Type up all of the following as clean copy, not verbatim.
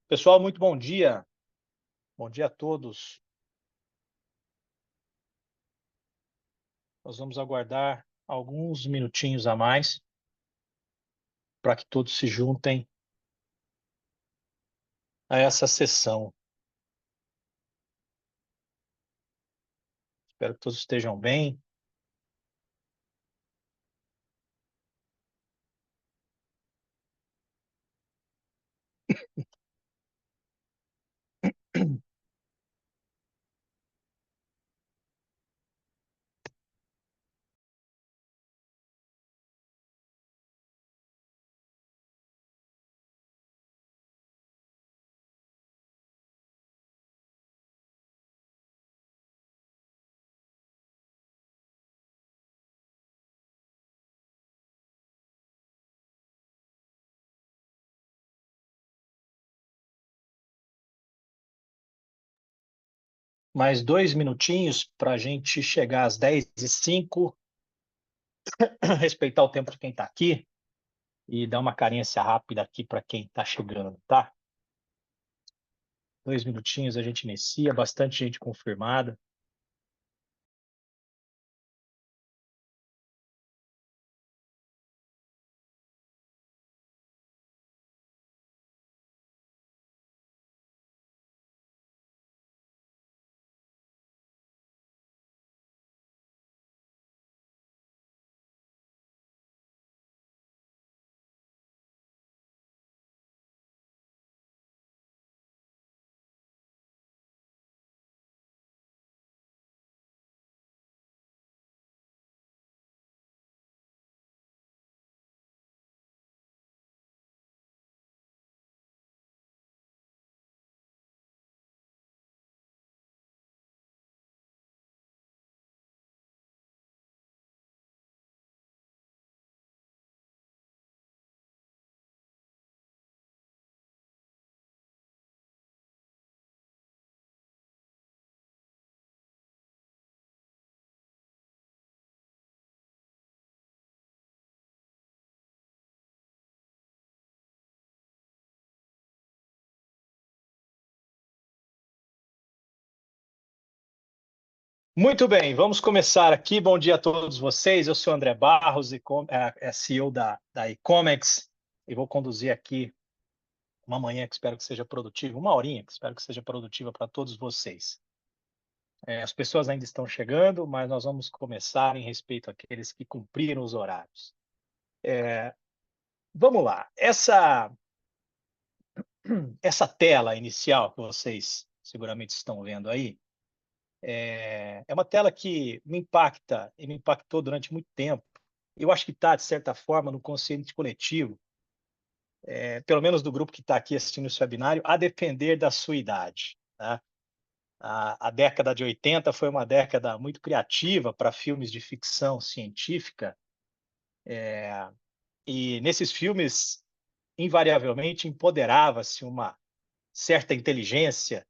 Pessoal, muito bom dia. Bom dia a todos. Nós vamos aguardar alguns minutinhos a mais para que todos se juntem a essa sessão. Espero que todos estejam bem. Mais 2 minutinhos para a gente chegar às 10h05, respeitar o tempo de quem está aqui e dar uma carência rápida aqui para quem está chegando, tá? 2 minutinhos a gente inicia, bastante gente confirmada. Muito bem, vamos começar aqui. Bom dia a todos vocês. Eu sou André Barros, CEO da Icomex, e vou conduzir aqui uma manhã que espero que seja produtiva, uma horinha que espero que seja produtiva para todos vocês. As pessoas ainda estão chegando, mas nós vamos começar em respeito àqueles que cumpriram os horários. Vamos lá. Essa tela inicial que vocês seguramente estão vendo aí, é uma tela que me impacta e me impactou durante muito tempo. Eu acho que está, de certa forma, no consciente coletivo, pelo menos do grupo que está aqui assistindo esse webinário, a depender da sua idade, tá? A década de 80 foi uma década muito criativa para filmes de ficção científica, e nesses filmes, invariavelmente, empoderava-se uma certa inteligência,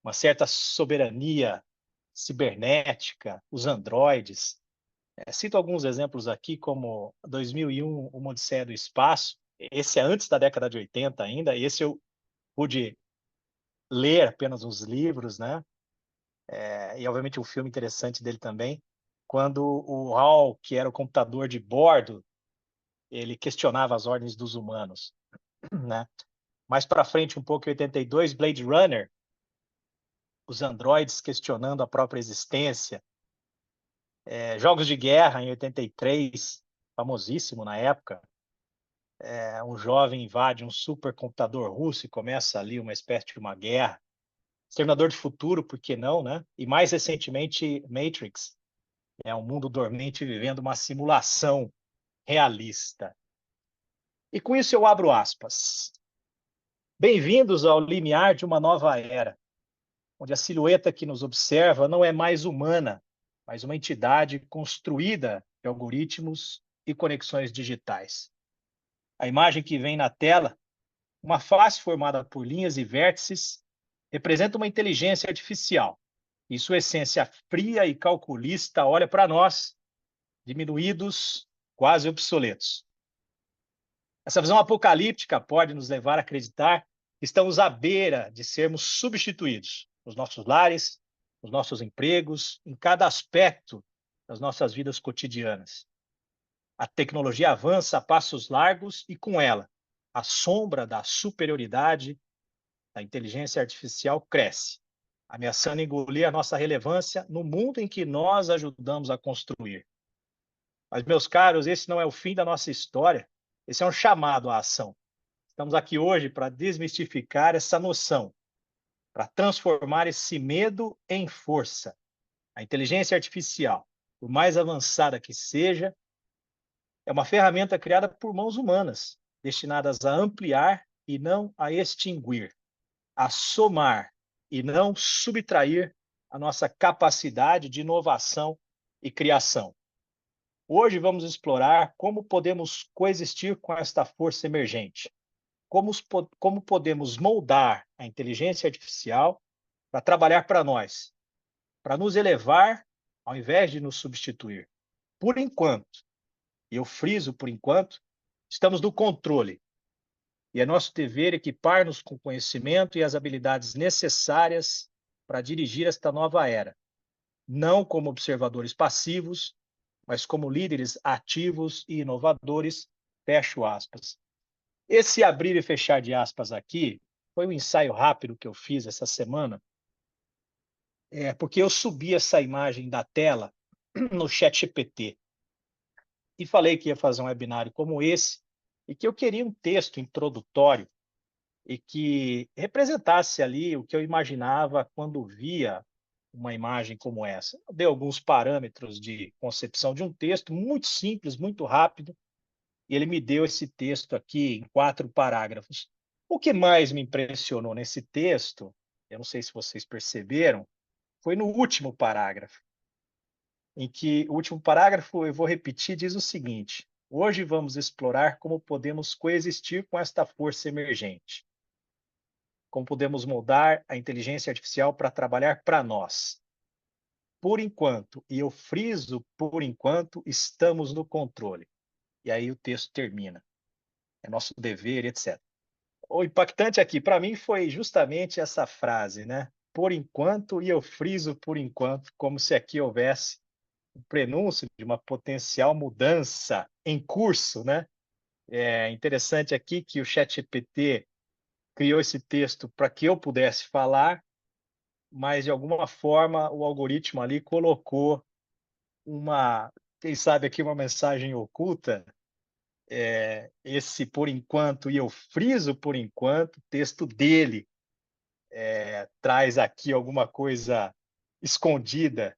uma certa soberania cibernética, os androides. Cito alguns exemplos aqui, como 2001, Uma Odisseia do Espaço. Esse é antes da década de 80 ainda, esse eu pude ler apenas uns livros, né? E obviamente um filme interessante dele também, quando o HAL, que era o computador de bordo, ele questionava as ordens dos humanos, né? Mais para frente, um pouco em 82, Blade Runner, os androides questionando a própria existência. Jogos de Guerra, em 83, famosíssimo na época. Um jovem invade um supercomputador russo e começa ali uma espécie de uma guerra. Exterminador de Futuro, por que não, né? E mais recentemente, Matrix, é um mundo dormente vivendo uma simulação realista. E com isso eu abro aspas. Bem-vindos ao limiar de uma nova era, onde a silhueta que nos observa não é mais humana, mas uma entidade construída de algoritmos e conexões digitais. A imagem que vem na tela, uma face formada por linhas e vértices, representa uma inteligência artificial. E sua essência fria e calculista olha para nós, diminuídos, quase obsoletos. Essa visão apocalíptica pode nos levar a acreditar que estamos à beira de sermos substituídos nos nossos lares, nos nossos empregos, em cada aspecto das nossas vidas cotidianas. A tecnologia avança a passos largos e, com ela, a sombra da superioridade da inteligência artificial cresce, ameaçando engolir a nossa relevância no mundo em que nós ajudamos a construir. Mas, meus caros, esse não é o fim da nossa história, esse é um chamado à ação. Estamos aqui hoje para desmistificar essa noção, para transformar esse medo em força. A inteligência artificial, por mais avançada que seja, é uma ferramenta criada por mãos humanas, destinadas a ampliar e não a extinguir, a somar e não subtrair a nossa capacidade de inovação e criação. Hoje vamos explorar como podemos coexistir com esta força emergente, como podemos moldar a inteligência artificial para trabalhar para nós, para nos elevar ao invés de nos substituir. Por enquanto, e eu friso por enquanto, estamos no controle. E é nosso dever equipar-nos com o conhecimento e as habilidades necessárias para dirigir esta nova era, não como observadores passivos, mas como líderes ativos e inovadores. Fecho aspas. Esse abrir e fechar de aspas aqui foi um ensaio rápido que eu fiz essa semana, porque eu subi essa imagem da tela no ChatGPT e falei que ia fazer um webinário como esse e que eu queria um texto introdutório e que representasse ali o que eu imaginava quando via uma imagem como essa. Eu dei alguns parâmetros de concepção de um texto muito simples, muito rápido, e ele me deu esse texto aqui em 4 parágrafos. O que mais me impressionou nesse texto, eu não sei se vocês perceberam, foi no último parágrafo, em que o último parágrafo, eu vou repetir, diz o seguinte: hoje vamos explorar como podemos coexistir com esta força emergente, como podemos moldar a inteligência artificial para trabalhar para nós. Por enquanto, e eu friso por enquanto, estamos no controle. E aí o texto termina. É nosso dever, etc. O impactante aqui, para mim, foi justamente essa frase, né? Por enquanto, e eu friso por enquanto, como se aqui houvesse um prenúncio de uma potencial mudança em curso, né? É interessante aqui que o ChatGPT criou esse texto para que eu pudesse falar, mas de alguma forma o algoritmo ali colocou uma, quem sabe aqui uma mensagem oculta, esse por enquanto, e eu friso por enquanto, texto dele traz aqui alguma coisa escondida,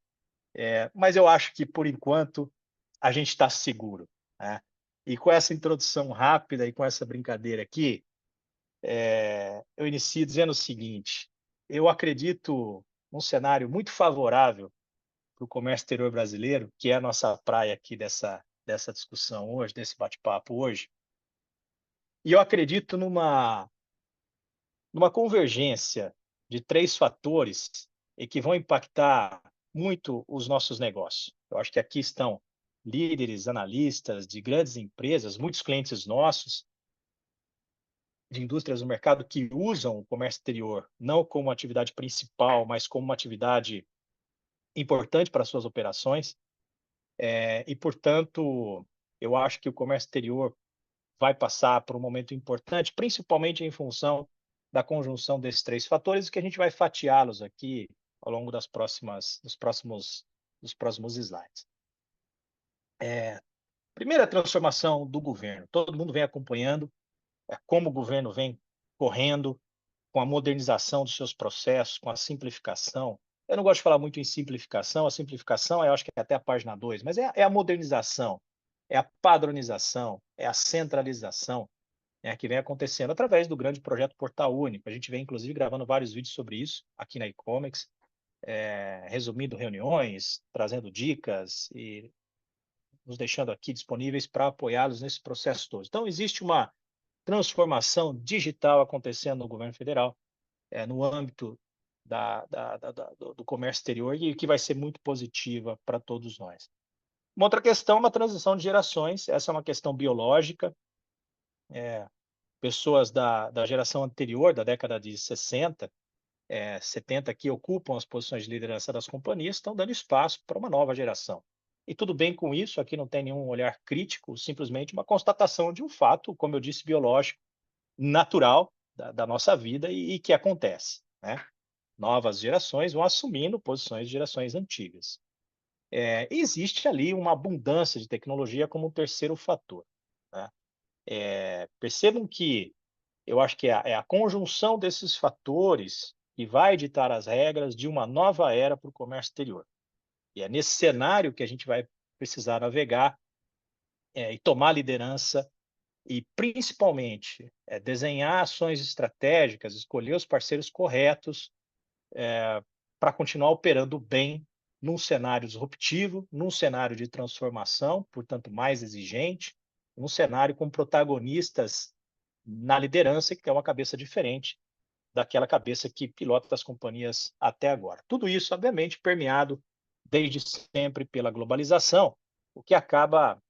mas eu acho que por enquanto a gente está seguro, né? E com essa introdução rápida e com essa brincadeira aqui, eu inicio dizendo o seguinte: eu acredito num cenário muito favorável para o comércio exterior brasileiro, que é a nossa praia aqui dessa discussão hoje, desse bate-papo hoje. E eu acredito numa convergência de 3 fatores e que vão impactar muito os nossos negócios. Eu acho que aqui estão líderes, analistas de grandes empresas, muitos clientes nossos de indústrias no mercado que usam o comércio exterior não como atividade principal, mas como uma atividade importante para suas operações. E, portanto, eu acho que o comércio exterior vai passar por um momento importante, principalmente em função da conjunção desses 3 fatores, que a gente vai fatiá-los aqui ao longo dos próximos slides. Primeira transformação do governo. Todo mundo vem acompanhando como o governo vem correndo com a modernização dos seus processos, com a simplificação. Eu não gosto de falar muito em simplificação, a simplificação eu acho que é até a página 2, mas é a modernização, é a padronização, é a centralização, né, que vem acontecendo através do grande projeto Portal Único. A gente vem, inclusive, gravando vários vídeos sobre isso aqui na e-comics, resumindo reuniões, trazendo dicas e nos deixando aqui disponíveis para apoiá-los nesse processo todo. Então, existe uma transformação digital acontecendo no governo federal, no âmbito do comércio exterior, e que vai ser muito positiva para todos nós. Uma outra questão é uma transição de gerações. Essa é uma questão biológica. pessoas da geração anterior, da década de 60, 70, que ocupam as posições de liderança das companhias, estão dando espaço para uma nova geração. E tudo bem com isso, aqui não tem nenhum olhar crítico, simplesmente uma constatação de um fato, como eu disse, biológico, natural da nossa vida e que acontece, né? Novas gerações vão assumindo posições de gerações antigas. Existe ali uma abundância de tecnologia como um terceiro fator, né? Percebam que eu acho que é a conjunção desses fatores que vai ditar as regras de uma nova era para o comércio exterior. E é nesse cenário que a gente vai precisar navegar, e tomar liderança e, principalmente, desenhar ações estratégicas, escolher os parceiros corretos, para continuar operando bem num cenário disruptivo, num cenário de transformação, portanto, mais exigente, num cenário com protagonistas na liderança, que é uma cabeça diferente daquela cabeça que pilota as companhias até agora. Tudo isso, obviamente, permeado desde sempre pela globalização, o que acaba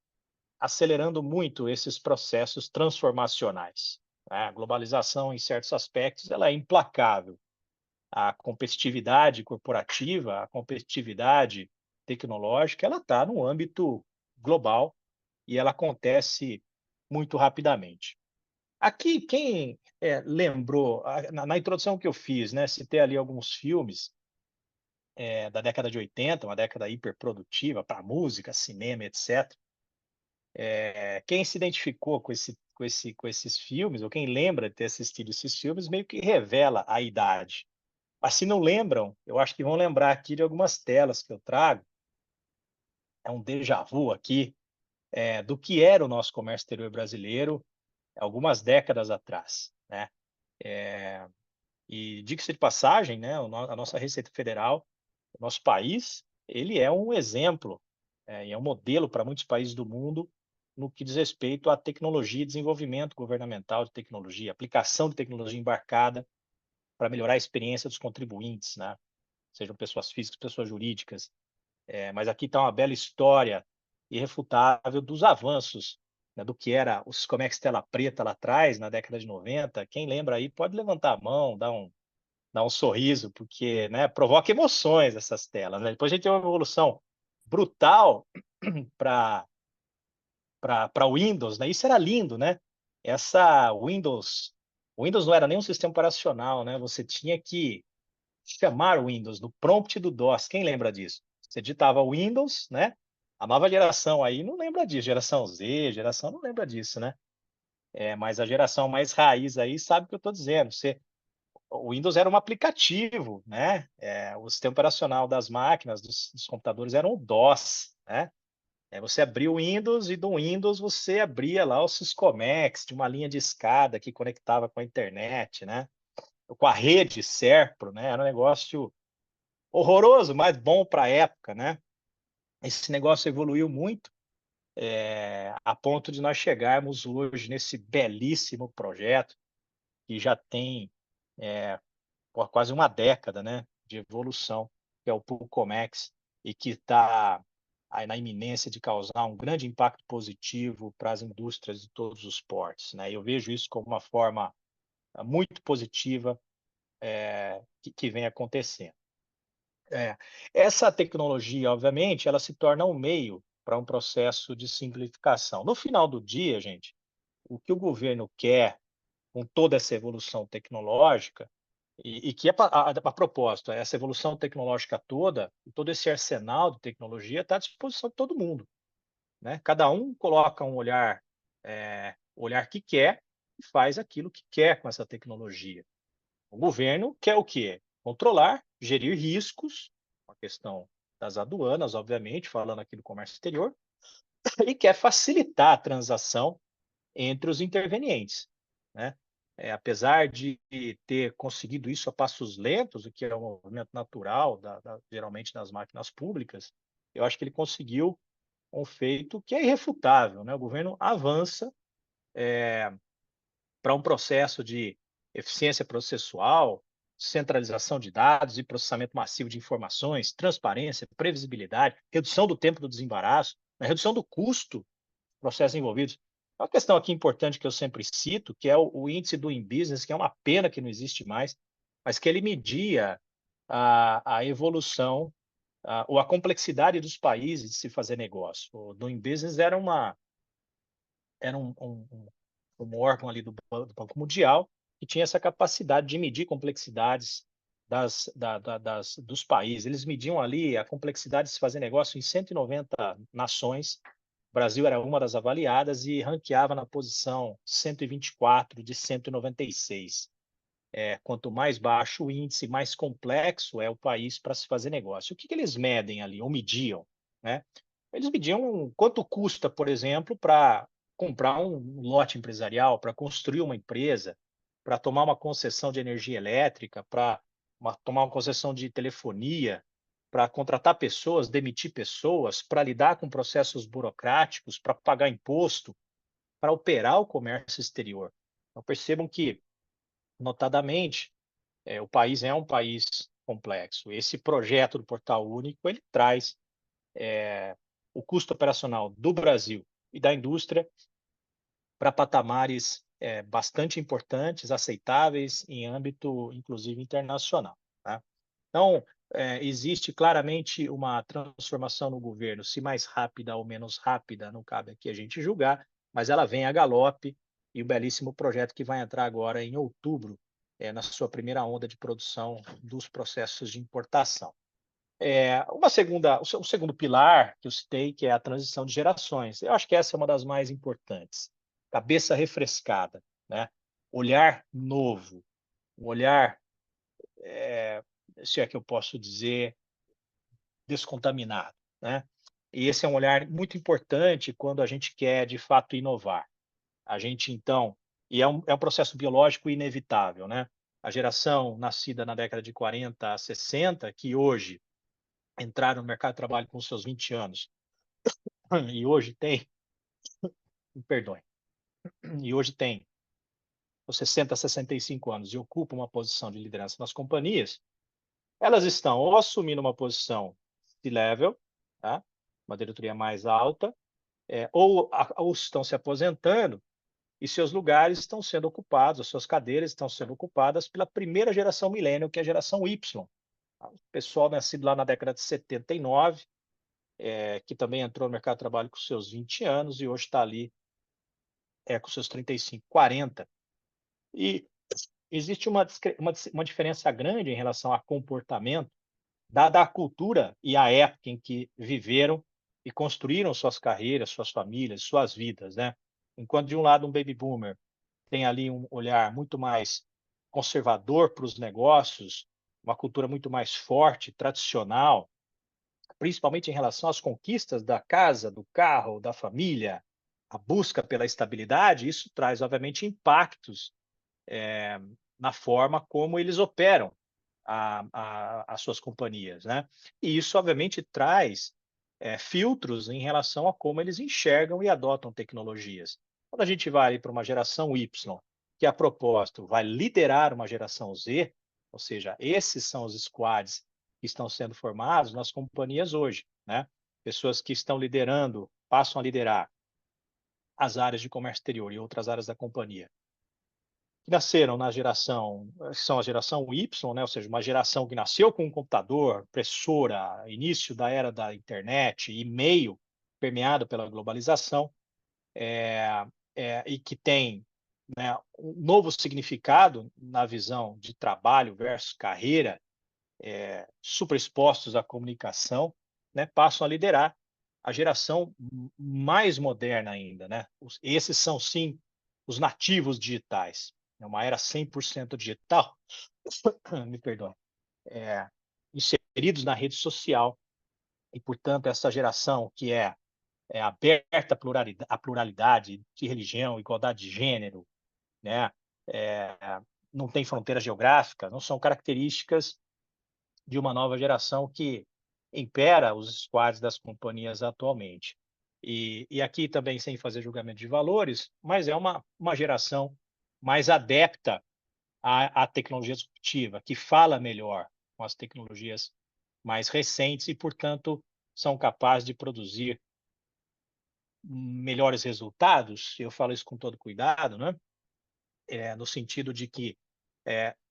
acelerando muito esses processos transformacionais, né? A globalização, em certos aspectos, ela é implacável. A competitividade corporativa, a competitividade tecnológica, ela está no âmbito global e ela acontece muito rapidamente. Aqui, quem lembrou, na introdução que eu fiz, né, citei ali alguns filmes da década de 80, uma década hiperprodutiva para música, cinema, etc. Quem se identificou com esses filmes, ou quem lembra de ter assistido esses filmes, meio que revela a idade. Mas se não lembram, eu acho que vão lembrar aqui de algumas telas que eu trago. É um déjà vu aqui, do que era o nosso comércio exterior brasileiro algumas décadas atrás, né? E diga-se de passagem, né, a nossa Receita Federal, o nosso país, ele é um exemplo, e é um modelo para muitos países do mundo no que diz respeito à tecnologia e desenvolvimento governamental de tecnologia, aplicação de tecnologia embarcada para melhorar a experiência dos contribuintes, né? Sejam pessoas físicas, pessoas jurídicas. Mas aqui está uma bela história irrefutável dos avanços, né, do que era o Sicomex tela preta lá atrás, na década de 90. Quem lembra aí pode levantar a mão, dar um sorriso, porque, né, provoca emoções essas telas, né? Depois a gente tem uma evolução brutal para o Windows, né? Isso era lindo, né? Essa o Windows não era nem um sistema operacional, né? Você tinha que chamar o Windows no prompt do DOS. Quem lembra disso? Você digitava Windows, né? A nova geração aí não lembra disso, geração Z, geração não lembra disso, né? Mas a geração mais raiz aí sabe o que eu estou dizendo. O Windows era um aplicativo, né? O sistema operacional das máquinas, dos computadores era o DOS, né? Você abria o Windows e do Windows você abria lá o Syscomex, de uma linha de escada que conectava com a internet, né? Com a rede Serpro, né? Era um negócio horroroso, mas bom para a época, né? Esse negócio evoluiu muito, a ponto de nós chegarmos hoje nesse belíssimo projeto que já tem por quase uma década, né, de evolução, que é o Pulcomex, e que está aí na iminência de causar um grande impacto positivo para as indústrias de todos os portos, né? Eu vejo isso como uma forma muito positiva que vem acontecendo. Essa tecnologia, obviamente, ela se torna um meio para um processo de simplificação. No final do dia, gente, o que o governo quer com toda essa evolução tecnológica e que, a propósito, essa evolução tecnológica toda, todo esse arsenal de tecnologia está à disposição de todo mundo, né? Cada um coloca um olhar, o olhar que quer e faz aquilo que quer com essa tecnologia. O governo quer o quê? Controlar, gerir riscos, a questão das aduanas, obviamente, falando aqui do comércio exterior, e quer facilitar a transação entre os intervenientes, né? Apesar de ter conseguido isso a passos lentos, o que é um movimento natural, geralmente nas máquinas públicas, eu acho que ele conseguiu um feito que é irrefutável, né? O governo avança para um processo de eficiência processual, centralização de dados e processamento massivo de informações, transparência, previsibilidade, redução do tempo do desembaraço, né? Redução do custo dos processos envolvidos. Uma questão aqui importante que eu sempre cito, que é o índice do Business, que é uma pena que não existe mais, mas que ele media a evolução, ou a complexidade dos países de se fazer negócio. O Doing Business era um órgão ali do Banco Mundial que tinha essa capacidade de medir complexidades dos países. Eles mediam ali a complexidade de se fazer negócio em 190 nações. O Brasil era uma das avaliadas e ranqueava na posição 124 de 196. Quanto mais baixo o índice, mais complexo é o país para se fazer negócio. O que eles medem ali, ou mediam, né? Eles mediam quanto custa, por exemplo, para comprar um lote empresarial, para construir uma empresa, para tomar uma concessão de energia elétrica, para tomar uma concessão de telefonia, para contratar pessoas, demitir pessoas, para lidar com processos burocráticos, para pagar imposto, para operar o comércio exterior. Então, percebam que, notadamente, o país é um país complexo. Esse projeto do Portal Único, ele traz o custo operacional do Brasil e da indústria para patamares bastante importantes, aceitáveis em âmbito, inclusive, internacional. Tá? Então, existe claramente uma transformação no governo, se mais rápida ou menos rápida, não cabe aqui a gente julgar, mas ela vem a galope, e o belíssimo projeto que vai entrar agora em outubro, na sua primeira onda de produção dos processos de importação. O segundo pilar que eu citei, que é a transição de gerações. Eu acho que essa é uma das mais importantes. Cabeça refrescada, né? Olhar novo, um olhar, se é que eu posso dizer, descontaminado, né? E esse é um olhar muito importante quando a gente quer, de fato, inovar. A gente, então, e é um processo biológico inevitável, né? A geração nascida na década de 40 a 60, que hoje entraram no mercado de trabalho com seus 20 anos, e hoje tem, me perdoe, e hoje tem os 60 a 65 anos e ocupam uma posição de liderança nas companhias, elas estão ou assumindo uma posição de level, tá? Uma diretoria mais alta, ou estão se aposentando e seus lugares estão sendo ocupados, as suas cadeiras estão sendo ocupadas pela primeira geração milênio, que é a geração Y. Tá? O pessoal nascido lá na década de 79, que também entrou no mercado de trabalho com seus 20 anos e hoje está ali com seus 35, 40. E existe uma diferença grande em relação a comportamento, dada a cultura e a época em que viveram e construíram suas carreiras, suas famílias, suas vidas, né? Enquanto de um lado um baby boomer tem ali um olhar muito mais conservador para os negócios, uma cultura muito mais forte, tradicional, principalmente em relação às conquistas da casa, do carro, da família, a busca pela estabilidade, isso traz, obviamente, impactos na forma como eles operam as suas companhias, né? E isso, obviamente, traz filtros em relação a como eles enxergam e adotam tecnologias. Quando a gente vai para uma geração Y, que a propósito vai liderar uma geração Z, ou seja, esses são os squads que estão sendo formados nas companhias hoje, né? Pessoas que estão liderando, passam a liderar as áreas de comércio exterior e outras áreas da companhia, que nasceram na geração, são a geração Y, né? Ou seja, uma geração que nasceu com um computador, impressora, início da era da internet, e-mail, permeado pela globalização, e que tem, né, um novo significado na visão de trabalho versus carreira, superexpostos à comunicação, né, passam a liderar a geração mais moderna ainda, né? Esses são, sim, os nativos digitais. É uma era 100% digital, me perdoe, inseridos na rede social e, portanto, essa geração que é aberta à pluralidade de religião, igualdade de gênero, né? É, não tem fronteira geográfica, não são características de uma nova geração que impera os squads das companhias atualmente. E aqui também, sem fazer julgamento de valores, mas é uma geração mais adepta à tecnologia disruptiva, que fala melhor com as tecnologias mais recentes e, portanto, são capazes de produzir melhores resultados, eu falo isso com todo cuidado, né? No sentido de que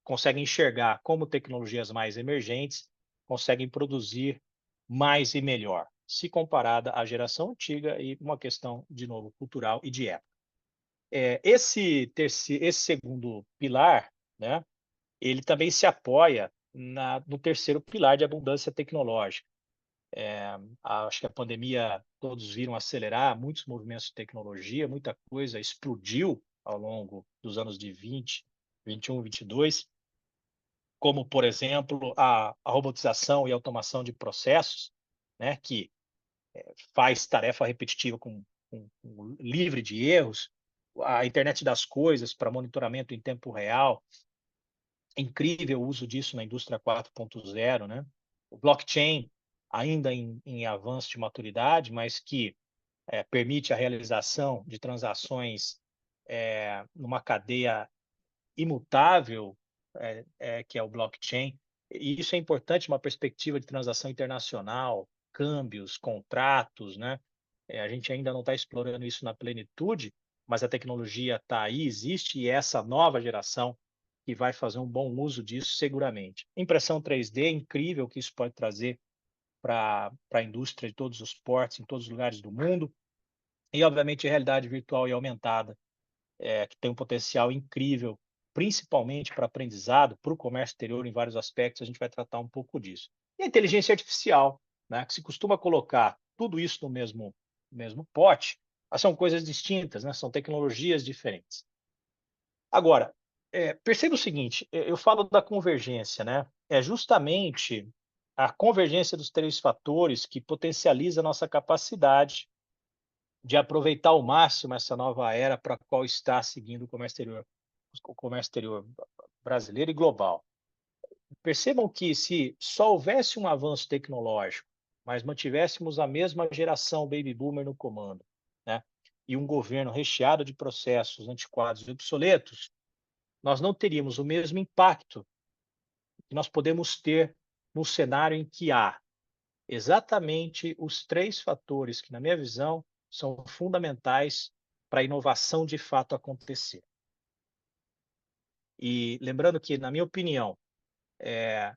conseguem enxergar como tecnologias mais emergentes conseguem produzir mais e melhor, se comparada à geração antiga e uma questão, de novo, cultural e de época. Esse segundo pilar, né, ele também se apoia no terceiro pilar de abundância tecnológica. Acho que a pandemia todos viram acelerar muitos movimentos de tecnologia, muita coisa explodiu ao longo dos anos de 20, 21, 22, como, por exemplo, a robotização e automação de processos, né, que faz tarefa repetitiva com livre de erros, a internet das coisas para monitoramento em tempo real, é incrível o uso disso na indústria 4.0, né? O blockchain ainda em avanço de maturidade, mas que permite a realização de transações numa cadeia imutável, que é o blockchain. E isso é importante, uma perspectiva de transação internacional, câmbios, contratos, né? A gente ainda não está explorando isso na plenitude, mas a tecnologia está aí, existe, e essa nova geração que vai fazer um bom uso disso seguramente. Impressão 3D, incrível que isso pode trazer para a indústria de todos os portos, em todos os lugares do mundo. E, obviamente, realidade virtual e aumentada, que tem um potencial incrível, principalmente para aprendizado, para o comércio exterior em vários aspectos, a gente vai tratar um pouco disso. E a inteligência artificial, né, que se costuma colocar tudo isso no mesmo pote, mas são coisas distintas, né, são tecnologias diferentes. Agora, perceba o seguinte, eu falo da convergência, né? É justamente a convergência dos três fatores que potencializa a nossa capacidade de aproveitar ao máximo essa nova era para a qual está seguindo o comércio exterior brasileiro e global. Percebam que se só houvesse um avanço tecnológico, mas mantivéssemos a mesma geração baby boomer no comando, né? E um governo recheado de processos antiquados e obsoletos, nós não teríamos o mesmo impacto que nós podemos ter no cenário em que há exatamente os três fatores que, na minha visão, são fundamentais para a inovação de fato acontecer. E lembrando que, na minha opinião, é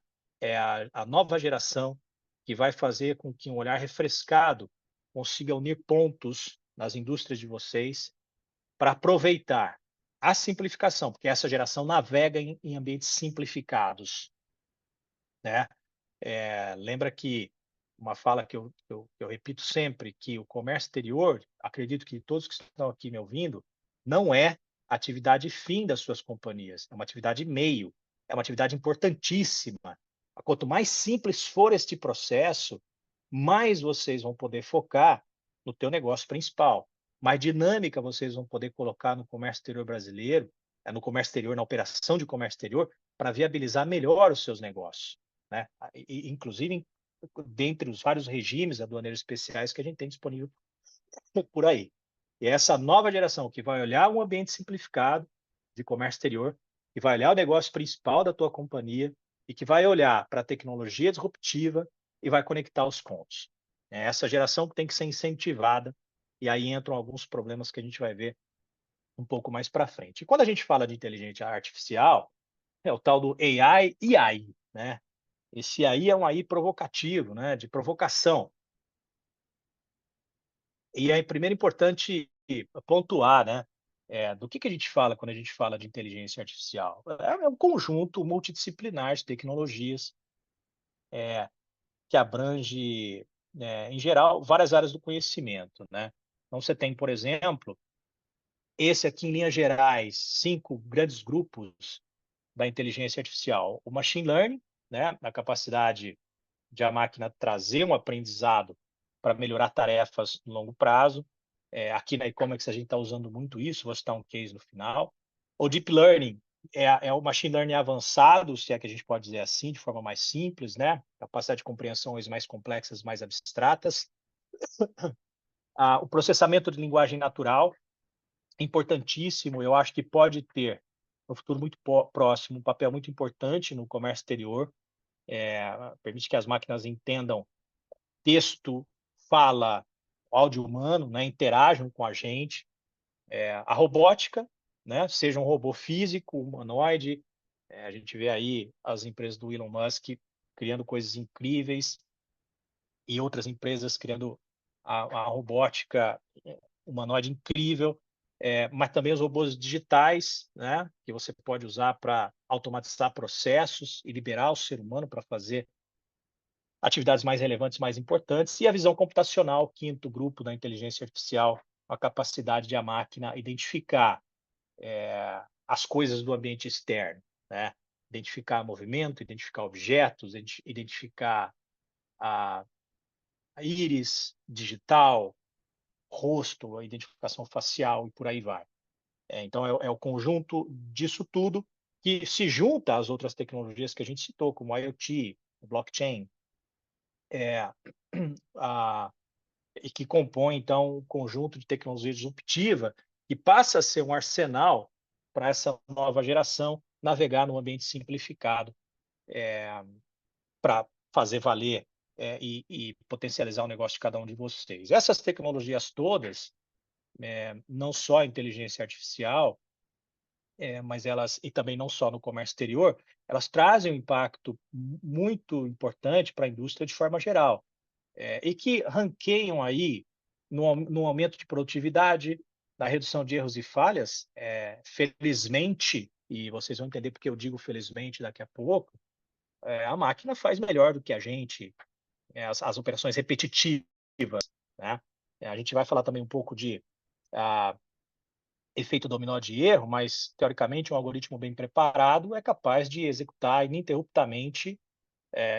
a nova geração que vai fazer com que um olhar refrescado consiga unir pontos nas indústrias de vocês para aproveitar a simplificação, porque essa geração navega em ambientes simplificados, né? Lembra que uma fala que eu repito sempre, que o comércio exterior, acredito que todos que estão aqui me ouvindo, não é atividade fim das suas companhias, é uma atividade meio, é uma atividade importantíssima. Quanto mais simples for este processo, mais vocês vão poder focar no teu negócio principal. Mais dinâmica vocês vão poder colocar no comércio exterior brasileiro, no comércio exterior, na operação de comércio exterior, para viabilizar melhor os seus negócios, né? Inclusive dentre os vários regimes aduaneiros especiais que a gente tem disponível por aí. E essa nova geração que vai olhar um ambiente simplificado de comércio exterior, que vai olhar o negócio principal da tua companhia e que vai olhar para a tecnologia disruptiva e vai conectar os pontos. É essa geração que tem que ser incentivada, e aí entram alguns problemas que a gente vai ver um pouco mais para frente. E quando a gente fala de inteligência artificial, é o tal do AI e AI, né? Esse AI é um AI provocativo, né? De provocação. E é primeiro importante pontuar, né? Do que a gente fala quando a gente fala de inteligência artificial? É um conjunto multidisciplinar de tecnologias que abrange, em geral, várias áreas do conhecimento, né? Então, você tem, por exemplo, esse aqui, em linhas gerais, 5 grandes grupos da inteligência artificial. O machine learning, né? A capacidade de a máquina trazer um aprendizado para melhorar tarefas no longo prazo. Aqui na e-commerce a gente está usando muito isso, vou citar um case no final. O deep learning é o machine learning avançado, se é que a gente pode dizer assim, de forma mais simples, né? Capacidade de compreensões mais complexas, mais abstratas. O processamento de linguagem natural, importantíssimo, eu acho que pode ter, no futuro muito próximo, um papel muito importante no comércio exterior. Permite que as máquinas entendam texto, fala, áudio humano, né, interajam com a gente. A robótica, né, seja um robô físico, humanoide, a gente vê aí as empresas do Elon Musk criando coisas incríveis e outras empresas criando a robótica humanoide incrível, mas também os robôs digitais, né, que você pode usar para automatizar processos e liberar o ser humano para fazer atividades mais relevantes, mais importantes, e a visão computacional, quinto grupo da inteligência artificial, a capacidade de a máquina identificar as coisas do ambiente externo, né? Identificar movimento, identificar objetos, identificar a, a íris digital, rosto, a identificação facial e por aí vai. Então, é o conjunto disso tudo que se junta às outras tecnologias que a gente citou, como o IoT, o blockchain, a, e que compõe, então, um conjunto de tecnologia disruptiva que passa a ser um arsenal para essa nova geração navegar num ambiente simplificado para fazer valer e potencializar o negócio de cada um de vocês. Essas tecnologias todas, não só a inteligência artificial, mas elas, e também não só no comércio exterior, elas trazem um impacto muito importante para a indústria de forma geral, e que ranqueiam aí no aumento de produtividade, na redução de erros e falhas, felizmente, e vocês vão entender porque eu digo felizmente daqui a pouco, a máquina faz melhor do que a gente, as operações repetitivas, né? A gente vai falar também um pouco de efeito dominó de erro, mas, teoricamente, um algoritmo bem preparado é capaz de executar ininterruptamente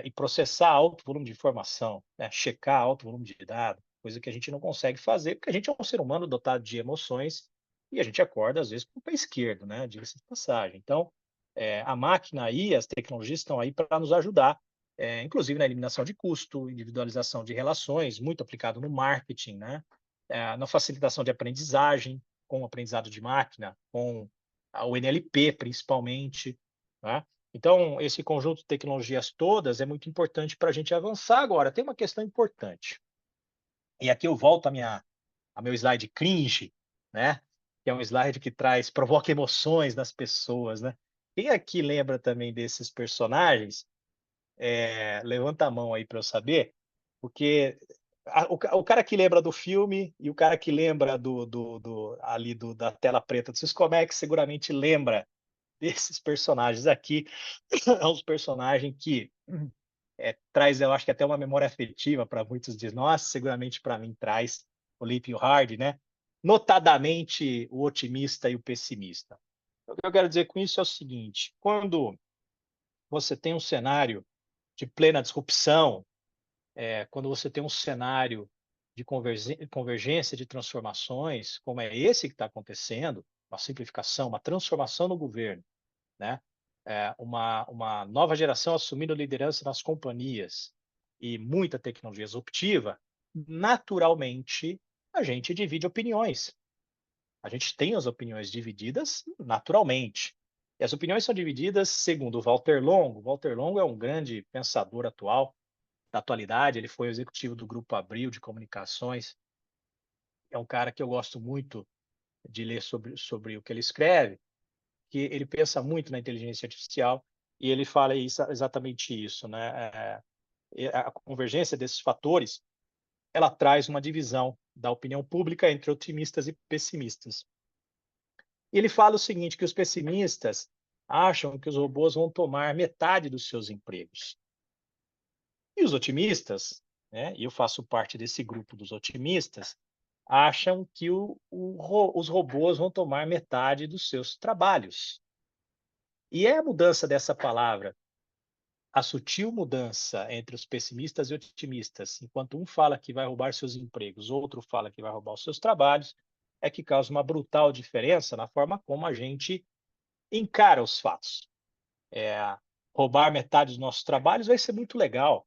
e processar alto volume de informação, né? Checar alto volume de dados, coisa que a gente não consegue fazer, porque a gente é um ser humano dotado de emoções e a gente acorda, às vezes, com o pé esquerdo, né? Diga-se de passagem. Então, a máquina aí, as tecnologias estão aí para nos ajudar, inclusive na eliminação de custo, individualização de relações, muito aplicado no marketing, né? Na facilitação de aprendizagem, com o aprendizado de máquina, com o NLP, principalmente, né? Então, esse conjunto de tecnologias todas é muito importante para a gente avançar. Agora, tem uma questão importante, e aqui eu volto a meu slide cringe, né? Que é um slide que provoca emoções nas pessoas, né? Quem aqui lembra também desses personagens? Levanta a mão aí para eu saber, porque o cara que lembra do filme e o cara que lembra da tela preta do Siscomex seguramente lembra desses personagens aqui. É um personagem que traz, eu acho que até uma memória afetiva para muitos de nós, seguramente para mim traz o Lip e o Hard, né? Notadamente o otimista e o pessimista. O que eu quero dizer com isso é o seguinte: quando você tem um cenário de plena disrupção, quando você tem um cenário de convergência de transformações, como é esse que está acontecendo, uma simplificação, uma transformação no governo, né? Uma nova geração assumindo liderança nas companhias e muita tecnologia disruptiva, naturalmente a gente divide opiniões. A gente tem as opiniões divididas naturalmente. E as opiniões são divididas segundo o Walter Longo. O Walter Longo é um grande pensador atual, da atualidade, ele foi o executivo do Grupo Abril de Comunicações. É um cara que eu gosto muito de ler sobre o que ele escreve, que ele pensa muito na inteligência artificial e ele fala exatamente isso, né? A convergência desses fatores, ela traz uma divisão da opinião pública entre otimistas e pessimistas. E ele fala o seguinte, que os pessimistas acham que os robôs vão tomar metade dos seus empregos. E os otimistas, né, e eu faço parte desse grupo dos otimistas, acham que os robôs vão tomar metade dos seus trabalhos. E é a mudança dessa palavra, a sutil mudança entre os pessimistas e otimistas, enquanto um fala que vai roubar seus empregos, outro fala que vai roubar os seus trabalhos, é que causa uma brutal diferença na forma como a gente encara os fatos. Roubar metade dos nossos trabalhos vai ser muito legal,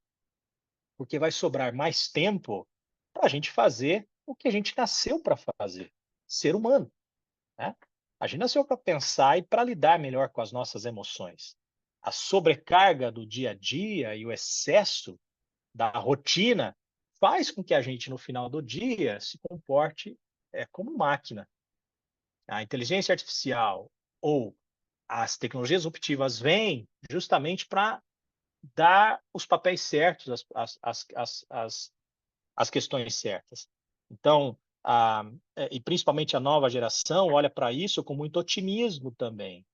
porque vai sobrar mais tempo para a gente fazer o que a gente nasceu para fazer, ser humano, né? A gente nasceu para pensar e para lidar melhor com as nossas emoções. A sobrecarga do dia a dia e o excesso da rotina faz com que a gente, no final do dia, se comporte como máquina. A inteligência artificial ou as tecnologias disruptivas vêm justamente para dar os papéis certos, as questões certas. Então, e principalmente a nova geração olha para isso com muito otimismo também,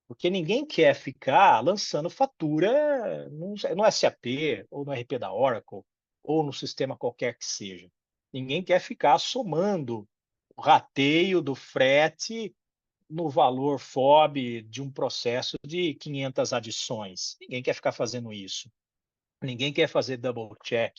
porque ninguém quer ficar lançando fatura no SAP, ou no RP da Oracle, ou no sistema qualquer que seja. Ninguém quer ficar somando o rateio do frete no valor FOB de um processo de 500 adições. Ninguém quer ficar fazendo isso. Ninguém quer fazer double check.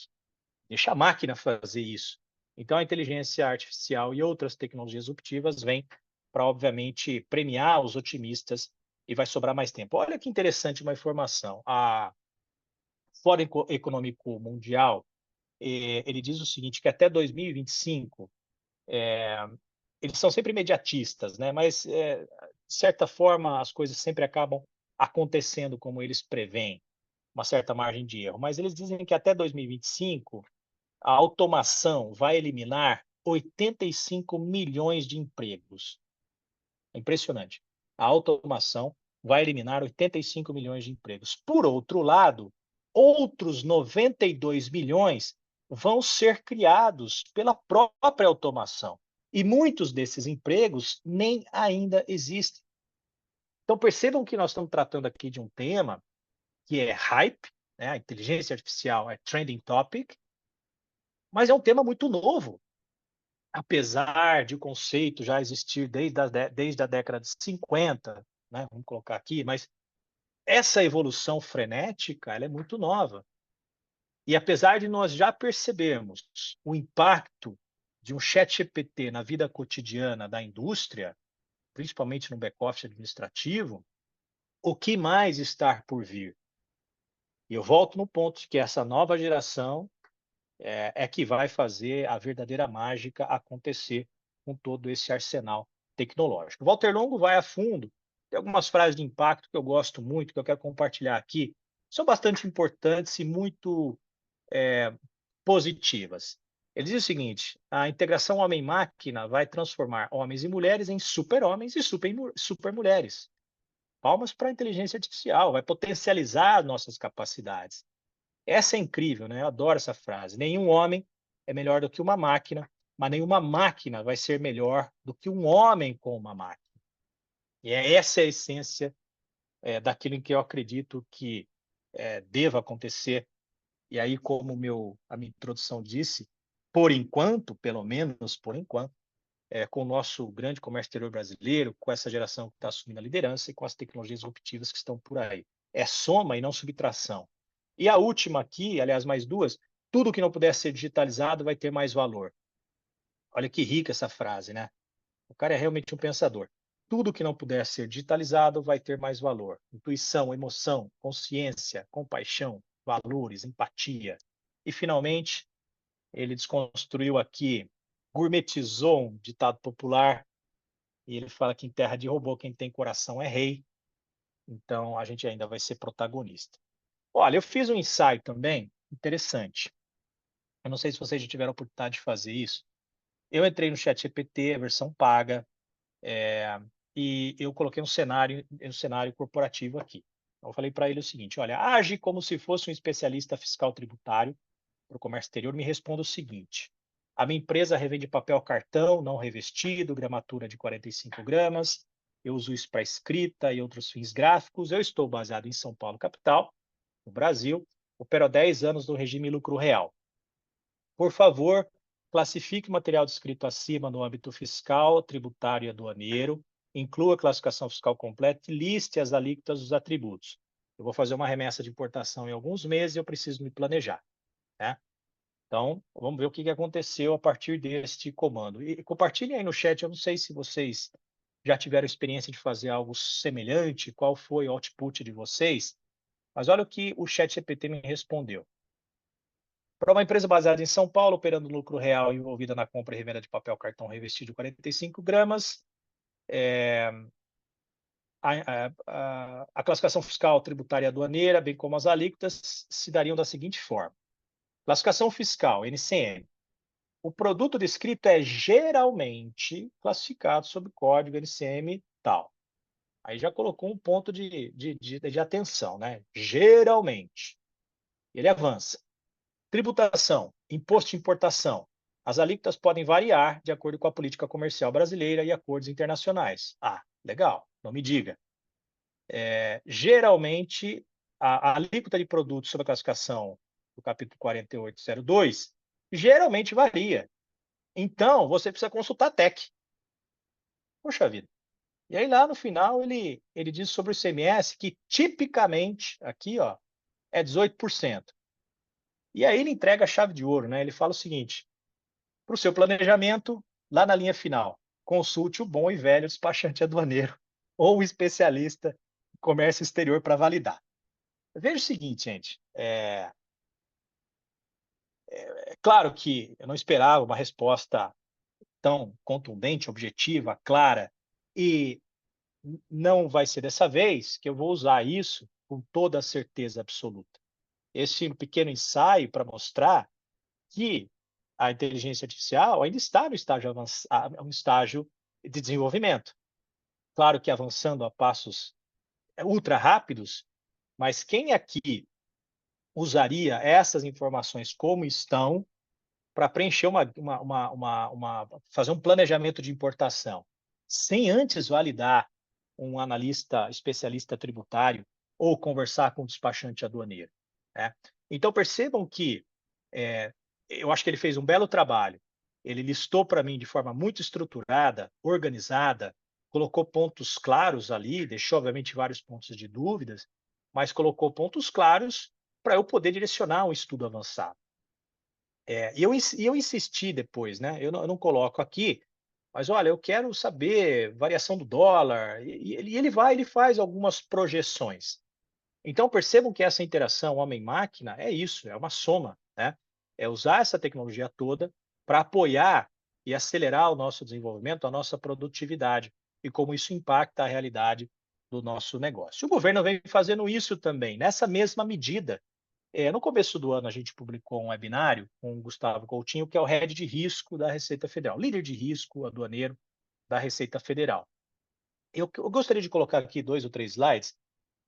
Deixa a máquina fazer isso. Então, a inteligência artificial e outras tecnologias disruptivas vêm para, obviamente, premiar os otimistas e vai sobrar mais tempo. Olha que interessante uma informação. A Fórum Econômico Mundial, ele diz o seguinte, que até 2025, eles são sempre imediatistas, né? Mas, de certa forma, as coisas sempre acabam acontecendo como eles preveem, uma certa margem de erro. Mas eles dizem que até 2025, a automação vai eliminar 85 milhões de empregos. É impressionante. A automação vai eliminar 85 milhões de empregos. Por outro lado, outros 92 milhões vão ser criados pela própria automação. E muitos desses empregos nem ainda existem. Então, percebam que nós estamos tratando aqui de um tema que é hype, né? A inteligência artificial é trending topic, mas é um tema muito novo. Apesar de o conceito já existir desde a década de 50, né, vamos colocar aqui, mas essa evolução frenética ela é muito nova. E apesar de nós já percebermos o impacto de um chat GPT na vida cotidiana da indústria, principalmente no back-office administrativo, o que mais está por vir? E eu volto no ponto de que essa nova geração que vai fazer a verdadeira mágica acontecer com todo esse arsenal tecnológico. Walter Longo vai a fundo, tem algumas frases de impacto que eu gosto muito, que eu quero compartilhar aqui, são bastante importantes e muito positivas. Ele diz o seguinte: a integração homem-máquina vai transformar homens e mulheres em super-homens e super-mulheres. Palmas para a inteligência artificial, vai potencializar nossas capacidades. Essa é incrível, né? Eu adoro essa frase. Nenhum homem é melhor do que uma máquina, mas nenhuma máquina vai ser melhor do que um homem com uma máquina. E essa é a essência daquilo em que eu acredito que deva acontecer. E aí, como a minha introdução disse, por enquanto, pelo menos por enquanto, com o nosso grande comércio exterior brasileiro, com essa geração que está assumindo a liderança e com as tecnologias disruptivas que estão por aí. É soma e não subtração. E a última aqui, aliás, mais duas, tudo que não puder ser digitalizado vai ter mais valor. Olha que rica essa frase, né? O cara é realmente um pensador. Tudo que não puder ser digitalizado vai ter mais valor. Intuição, emoção, consciência, compaixão, valores, empatia. E, finalmente, ele desconstruiu aqui, gourmetizou um ditado popular, e ele fala que em terra de robô, quem tem coração é rei. Então, a gente ainda vai ser protagonista. Olha, eu fiz um ensaio também interessante. Eu não sei se vocês já tiveram a oportunidade de fazer isso. Eu entrei no ChatGPT, a versão paga, e eu coloquei um cenário corporativo aqui. Eu falei para ele o seguinte: olha, age como se fosse um especialista fiscal tributário para o comércio exterior, me responda o seguinte: a minha empresa revende papel cartão não revestido, gramatura de 45 gramas, eu uso isso para escrita e outros fins gráficos, eu estou baseado em São Paulo, capital, no Brasil, opero há 10 anos no regime lucro real. Por favor, classifique o material descrito acima no âmbito fiscal, tributário e aduaneiro, inclua a classificação fiscal completa e liste as alíquotas dos atributos. Eu vou fazer uma remessa de importação em alguns meses e eu preciso me planejar, né? Então, vamos ver o que aconteceu a partir deste comando. E compartilhem aí no chat, eu não sei se vocês já tiveram experiência de fazer algo semelhante, qual foi o output de vocês, mas olha o que o ChatGPT me respondeu. Para uma empresa baseada em São Paulo, operando lucro real envolvida na compra e revenda de papel cartão revestido de 45 gramas, a classificação fiscal tributária e aduaneira, bem como as alíquotas, se dariam da seguinte forma. Classificação fiscal, NCM. O produto descrito é geralmente classificado sob código NCM tal. Aí já colocou um ponto de atenção, né? Geralmente. Ele avança. Tributação, imposto de importação. As alíquotas podem variar de acordo com a política comercial brasileira e acordos internacionais. Ah, legal, não me diga. Geralmente, a alíquota de produtos sob a classificação do capítulo 4802 geralmente varia. Então, você precisa consultar a TEC. Poxa vida. E aí, lá no final, ele diz sobre o ICMS que, tipicamente, aqui, ó, é 18%. E aí ele entrega a chave de ouro, né? Ele fala o seguinte: para o seu planejamento, lá na linha final, consulte o bom e velho despachante aduaneiro ou o especialista em comércio exterior para validar. Veja o seguinte, gente, é claro que eu não esperava uma resposta tão contundente, objetiva, clara, e não vai ser dessa vez que eu vou usar isso com toda a certeza absoluta. Esse pequeno ensaio para mostrar que a inteligência artificial ainda está no estágio avançado, um estágio de desenvolvimento. Claro que avançando a passos ultra rápidos, mas quem aqui usaria essas informações como estão para preencher fazer um planejamento de importação, sem antes validar um analista especialista tributário ou conversar com o despachante aduaneiro, né? Então percebam que eu acho que ele fez um belo trabalho. Ele listou para mim de forma muito estruturada, organizada, colocou pontos claros ali, deixou obviamente vários pontos de dúvidas, mas colocou pontos claros para eu poder direcionar um estudo avançado. E eu insisti depois, né? Eu não coloco aqui, mas olha, eu quero saber variação do dólar, e ele faz algumas projeções. Então percebam que essa interação homem-máquina é isso, é uma soma, né? É usar essa tecnologia toda para apoiar e acelerar o nosso desenvolvimento, a nossa produtividade e como isso impacta a realidade do nosso negócio. O governo vem fazendo isso também, nessa mesma medida. No começo do ano, a gente publicou um webinário com o Gustavo Coutinho, que é o head de risco da Receita Federal, líder de risco aduaneiro da Receita Federal. Eu gostaria de colocar aqui 2 ou 3 slides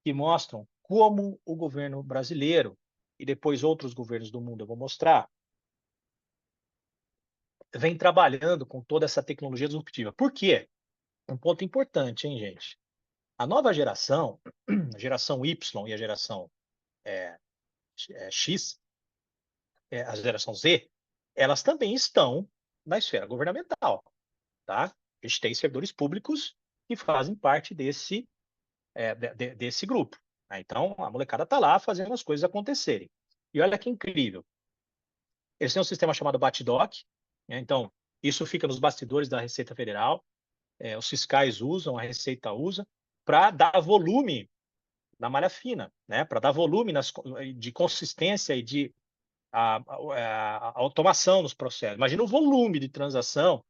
que mostram como o governo brasileiro e depois outros governos do mundo, eu vou mostrar, vem trabalhando com toda essa tecnologia disruptiva. Por quê? Um ponto importante, hein, gente? A nova geração, a geração Y e a geração X, a geração Z, elas também estão na esfera governamental, tá? A gente tem servidores públicos que fazem parte desse grupo, né? Então, a molecada está lá fazendo as coisas acontecerem. E olha que incrível. Eles têm um sistema chamado BATDOC, né? Então, isso fica nos bastidores da Receita Federal, os fiscais usam, a Receita usa, para dar volume na malha fina, né? Para dar volume de consistência e de a automação nos processos. Imagina o volume de transação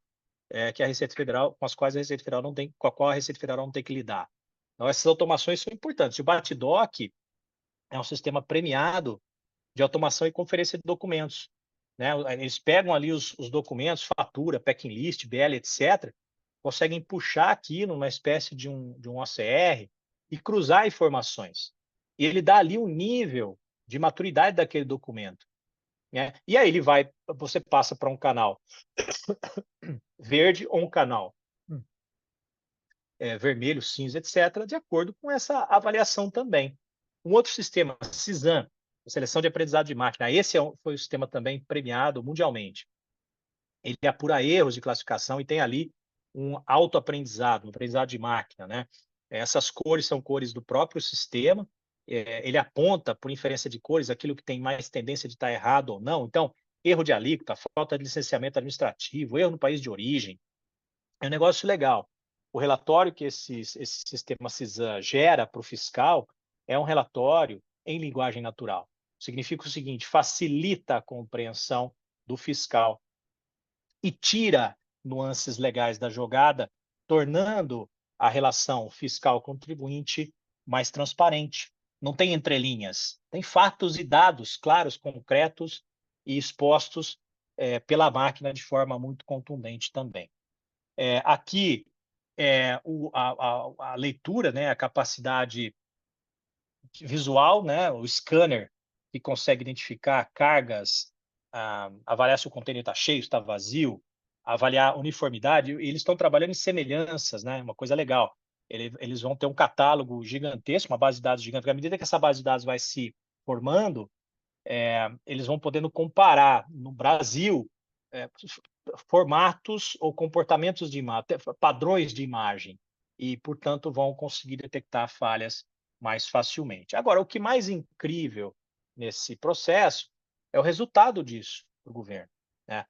que a Receita Federal, com as quais a Receita Federal não tem, com a qual a Receita Federal não tem que lidar. Então, essas automações são importantes. O BATDOC é um sistema premiado de automação e conferência de documentos, né? Eles pegam ali os documentos, fatura, packing list, BL, etc., conseguem puxar aqui numa espécie de um OCR e cruzar informações. E ele dá ali um nível de maturidade daquele documento, né? E aí você passa para um canal verde ou um canal vermelho, cinza, etc., de acordo com essa avaliação também. Um outro sistema, CISAM, Seleção de Aprendizado de Máquina, esse foi o sistema também premiado mundialmente. Ele apura erros de classificação e tem ali um autoaprendizado, um aprendizado de máquina, né? Essas cores são cores do próprio sistema, ele aponta, por inferência de cores, aquilo que tem mais tendência de estar errado ou não. Então, erro de alíquota, falta de licenciamento administrativo, erro no país de origem. É um negócio legal. O relatório que esse sistema CISAM gera para o fiscal é um relatório em linguagem natural. Significa o seguinte: facilita a compreensão do fiscal e tira nuances legais da jogada, tornando a relação fiscal-contribuinte mais transparente. Não tem entrelinhas, tem fatos e dados claros, concretos e expostos pela máquina de forma muito contundente também. Aqui, a leitura, né, a capacidade visual, né, o scanner, que consegue identificar cargas, avaliar se o container está cheio, está vazio, avaliar uniformidade. Eles estão trabalhando em semelhanças, né, uma coisa legal. Eles vão ter um catálogo gigantesco, uma base de dados gigantesca. À medida que essa base de dados vai se formando, eles vão podendo comparar no Brasil é, formatos ou comportamentos de imagem, padrões de imagem, e, portanto, vão conseguir detectar falhas mais facilmente. Agora, o que mais incrível nesse processo é o resultado disso para o governo, né?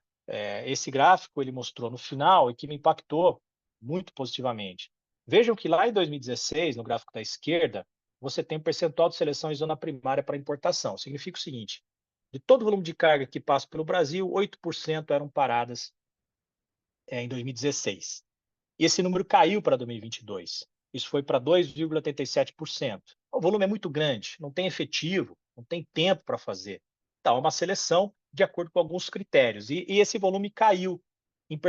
Esse gráfico ele mostrou no final e que me impactou muito positivamente. Vejam que lá em 2016, no gráfico da esquerda, você tem um percentual de seleção em zona primária para importação. Significa o seguinte: de todo o volume de carga que passa pelo Brasil, 8% eram paradas em 2016. E esse número caiu para 2022. Isso foi para 2,87%. O volume é muito grande, não tem efetivo, não tem tempo para fazer. Então, é uma seleção de acordo com alguns critérios. E esse volume caiu em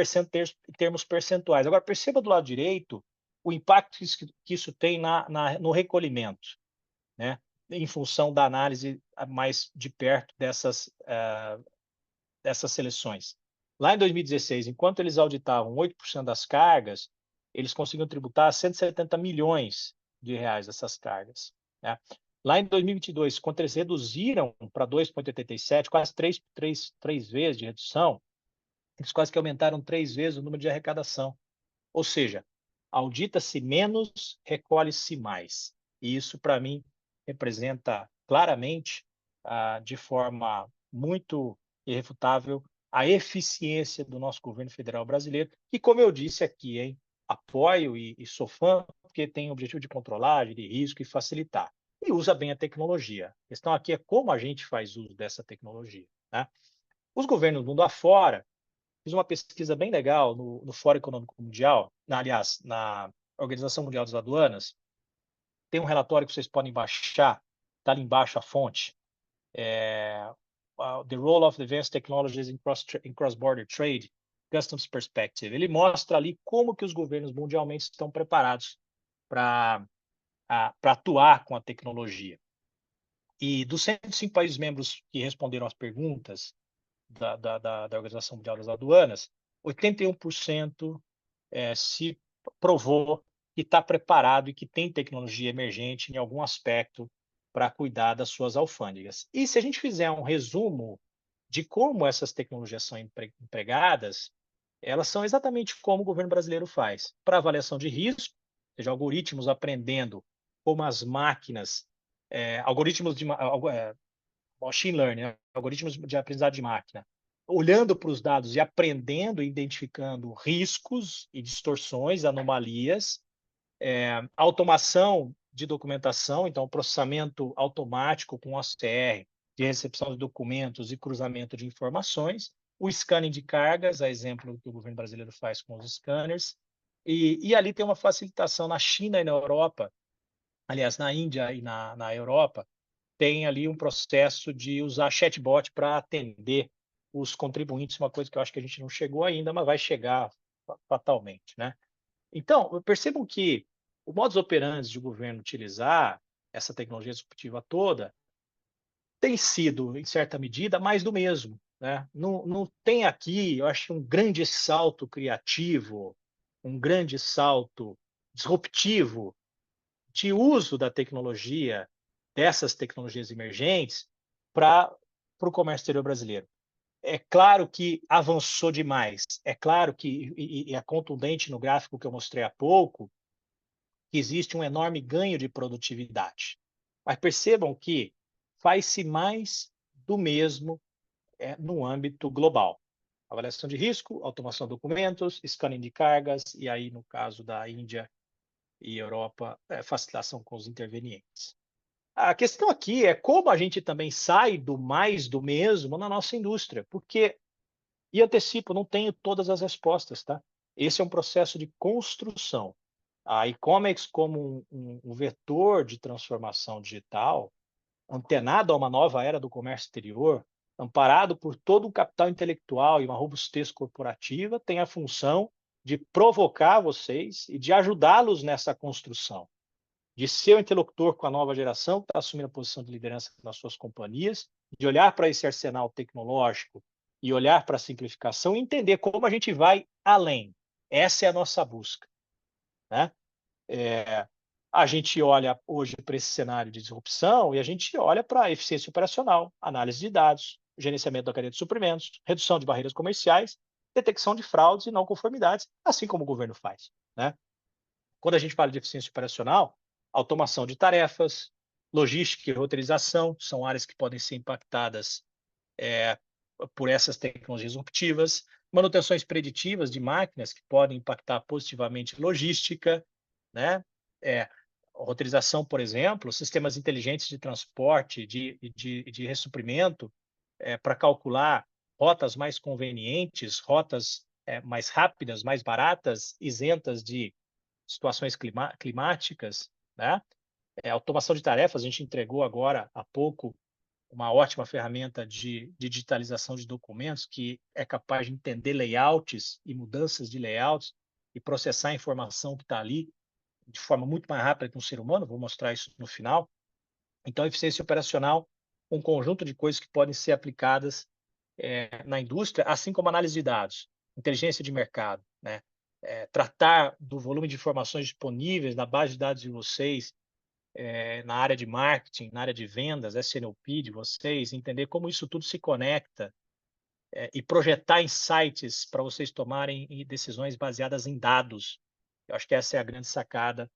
termos percentuais. Agora, perceba do lado direito o impacto que isso tem no recolhimento, né? Em função da análise mais de perto dessas seleções. Lá em 2016, enquanto eles auditavam 8% das cargas, eles conseguiam tributar 170 milhões de reais dessas cargas, né? Lá em 2022, quando eles reduziram para 2,87, quase três vezes de redução, eles quase que aumentaram 3 vezes o número de arrecadação. Ou seja, audita-se menos, recolhe-se mais. E isso, para mim, representa claramente, de forma muito irrefutável, a eficiência do nosso governo federal brasileiro, que, como eu disse aqui, hein, apoio e sou fã, porque tem o objetivo de controlar, de risco e facilitar. E usa bem a tecnologia. A questão aqui é como a gente faz uso dessa tecnologia, né? Os governos do mundo afora, fiz uma pesquisa bem legal no Fórum Econômico Mundial, aliás, na Organização Mundial das Aduanas. Tem um relatório que vocês podem baixar, está ali embaixo a fonte, The Role of Advanced Technologies in Cross-Border Trade, Customs Perspective. Ele mostra ali como que os governos mundialmente estão preparados para atuar com a tecnologia. E dos 105 países membros que responderam às perguntas da Organização Mundial das Aduanas, 81% se provou que está preparado e que tem tecnologia emergente em algum aspecto para cuidar das suas alfândegas. E se a gente fizer um resumo de como essas tecnologias são empregadas, elas são exatamente como o governo brasileiro faz. Para avaliação de risco, ou seja, algoritmos aprendendo como as máquinas, algoritmos de machine learning, né? Algoritmos de aprendizado de máquina, olhando para os dados e aprendendo e identificando riscos e distorções, anomalias, automação de documentação, então processamento automático com OCR, de recepção de documentos e cruzamento de informações, o scanning de cargas, a exemplo do que o governo brasileiro faz com os scanners, e ali tem uma facilitação na China e na Europa, aliás, na Índia e na Europa, tem ali um processo de usar chatbot para atender os contribuintes, uma coisa que eu acho que a gente não chegou ainda, mas vai chegar fatalmente, né? Então, percebam que o modus operandi de o governo utilizar essa tecnologia disruptiva toda tem sido, em certa medida, mais do mesmo, né? Não tem aqui, eu acho, um grande salto criativo, um grande salto disruptivo de uso da tecnologia, dessas tecnologias emergentes, para o comércio exterior brasileiro. É claro que avançou demais, é claro que, e é contundente no gráfico que eu mostrei há pouco, que existe um enorme ganho de produtividade. Mas percebam que faz-se mais do mesmo no âmbito global. Avaliação de risco, automação de documentos, scanning de cargas, e aí, no caso da Índia e Europa, facilitação com os intervenientes. A questão aqui é como a gente também sai do mais do mesmo na nossa indústria, porque, e antecipo, não tenho todas as respostas, tá? Esse é um processo de construção. A e-commerce, como um vetor de transformação digital, antenado a uma nova era do comércio exterior, amparado por todo um capital intelectual e uma robustez corporativa, tem a função de provocar vocês e de ajudá-los nessa construção, de ser o interlocutor com a nova geração que está assumindo a posição de liderança nas suas companhias, de olhar para esse arsenal tecnológico e olhar para a simplificação e entender como a gente vai além. Essa é a nossa busca, né? A gente olha hoje para esse cenário de disrupção e a gente olha para a eficiência operacional, análise de dados, gerenciamento da cadeia de suprimentos, redução de barreiras comerciais, detecção de fraudes e não conformidades, assim como o governo faz, né? Quando a gente fala de eficiência operacional, automação de tarefas, logística e roteirização são áreas que podem ser impactadas por essas tecnologias disruptivas, manutenções preditivas de máquinas que podem impactar positivamente logística, né? É, roteirização, por exemplo, sistemas inteligentes de transporte, de ressuprimento, para calcular rotas mais convenientes, rotas mais rápidas, mais baratas, isentas de situações climáticas, né? Automação de tarefas, a gente entregou agora há pouco uma ótima ferramenta de digitalização de documentos que é capaz de entender layouts e mudanças de layouts e processar a informação que está ali de forma muito mais rápida que um ser humano, vou mostrar isso no final. Então, eficiência operacional, um conjunto de coisas que podem ser aplicadas na indústria, assim como análise de dados, inteligência de mercado, né? Tratar do volume de informações disponíveis na base de dados de vocês, na área de marketing, na área de vendas, SNOP de vocês, entender como isso tudo se conecta e projetar insights para vocês tomarem decisões baseadas em dados. Eu acho que essa é a grande sacada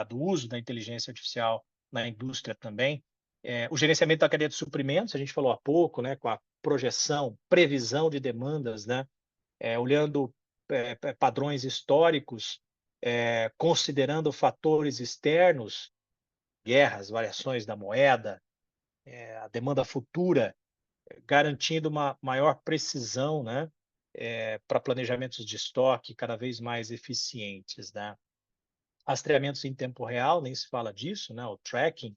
do uso da inteligência artificial na indústria também. O gerenciamento da cadeia de suprimentos, a gente falou há pouco, né, com a projeção, previsão de demandas, né, olhando padrões históricos, considerando fatores externos, guerras, variações da moeda, a demanda futura, garantindo uma maior precisão, né, para planejamentos de estoque cada vez mais eficientes, né? Rastreamentos em tempo real, nem se fala disso, né? O tracking,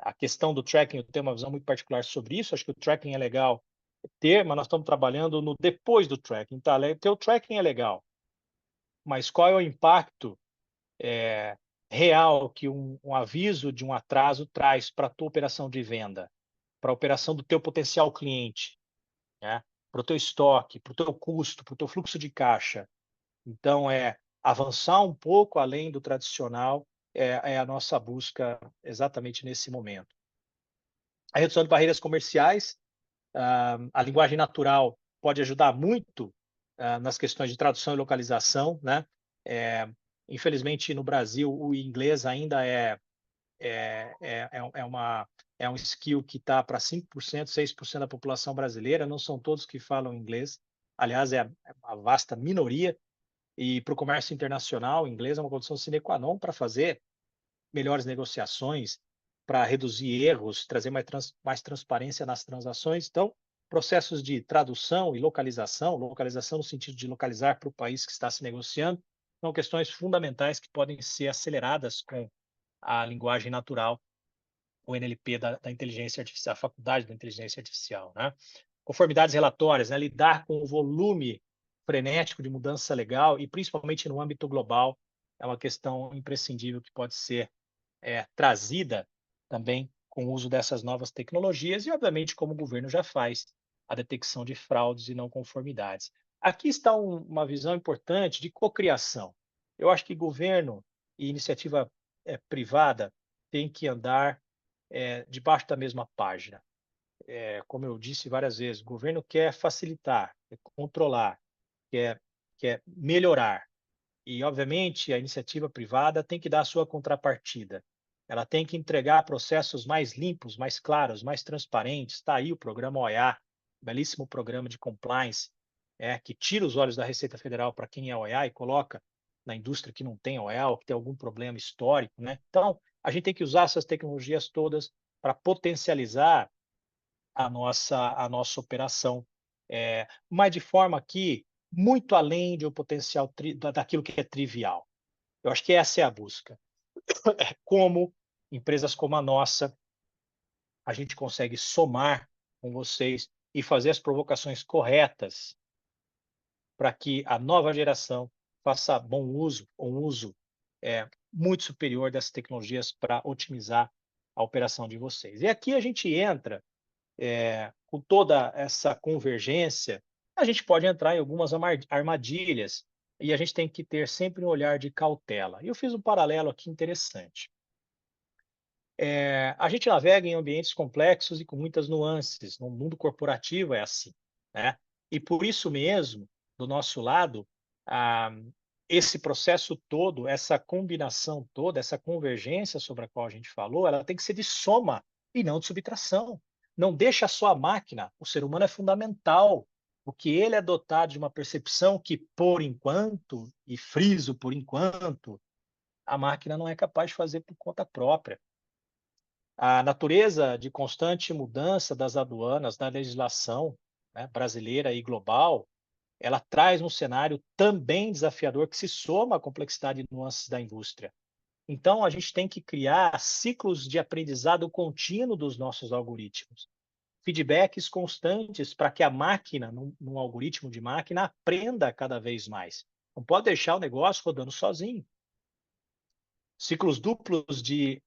a questão do tracking, eu tenho uma visão muito particular sobre isso. Acho que o tracking é legal ter, mas nós estamos trabalhando no depois do tracking, tá? Ter o tracking é legal, mas qual é o impacto real que um aviso de um atraso traz para a tua operação de venda, para a operação do teu potencial cliente, né? Para o teu estoque, para o teu custo, para o teu fluxo de caixa. Então, avançar um pouco além do tradicional é a nossa busca exatamente nesse momento. A redução de barreiras comerciais, a linguagem natural pode ajudar muito nas questões de tradução e localização, né? Infelizmente, no Brasil, o inglês ainda é um skill que está para 5%, 6% da população brasileira, não são todos que falam inglês, aliás, é uma vasta minoria, e para o comércio internacional, o inglês é uma condição sine qua non para fazer melhores negociações, para reduzir erros, trazer mais transparência nas transações. Então, processos de tradução e localização no sentido de localizar para o país que está se negociando, são questões fundamentais que podem ser aceleradas com a linguagem natural, o NLP da inteligência artificial, a faculdade da inteligência artificial, né? Conformidades relatórias, né? Lidar com o volume frenético de mudança legal e principalmente no âmbito global é uma questão imprescindível que pode ser trazida também com o uso dessas novas tecnologias e, obviamente, como o governo já faz, a detecção de fraudes e não conformidades. Aqui está uma visão importante de cocriação. Eu acho que governo e iniciativa privada têm que andar debaixo da mesma página. Como eu disse várias vezes, o governo quer facilitar, quer controlar, quer melhorar. E, obviamente, a iniciativa privada tem que dar a sua contrapartida. Ela tem que entregar processos mais limpos, mais claros, mais transparentes. Está aí o programa OEA, belíssimo programa de compliance, que tira os olhos da Receita Federal para quem é OEA e coloca na indústria que não tem OEA ou que tem algum problema histórico, né? Então, a gente tem que usar essas tecnologias todas para potencializar a nossa operação, mas de forma que muito além de um potencial daquilo que é trivial. Eu acho que essa é a busca. Como empresas como a nossa, a gente consegue somar com vocês e fazer as provocações corretas para que a nova geração faça bom uso, um uso muito superior dessas tecnologias para otimizar a operação de vocês. E aqui a gente entra, com toda essa convergência, a gente pode entrar em algumas armadilhas e a gente tem que ter sempre um olhar de cautela. E eu fiz um paralelo aqui interessante. A gente navega em ambientes complexos e com muitas nuances. No mundo corporativo é assim, né? E por isso mesmo, do nosso lado, ah, esse processo todo, essa combinação toda, essa convergência sobre a qual a gente falou, ela tem que ser de soma e não de subtração. Não deixa só a máquina. O ser humano é fundamental, porque ele é dotado de uma percepção que, por enquanto, e friso por enquanto, a máquina não é capaz de fazer por conta própria. A natureza de constante mudança das aduanas, da legislação, né, brasileira e global, ela traz um cenário também desafiador que se soma à complexidade e nuances da indústria. Então, a gente tem que criar ciclos de aprendizado contínuo dos nossos algoritmos, feedbacks constantes para que a máquina, num algoritmo de máquina, aprenda cada vez mais. Não pode deixar o negócio rodando sozinho. Ciclos duplos de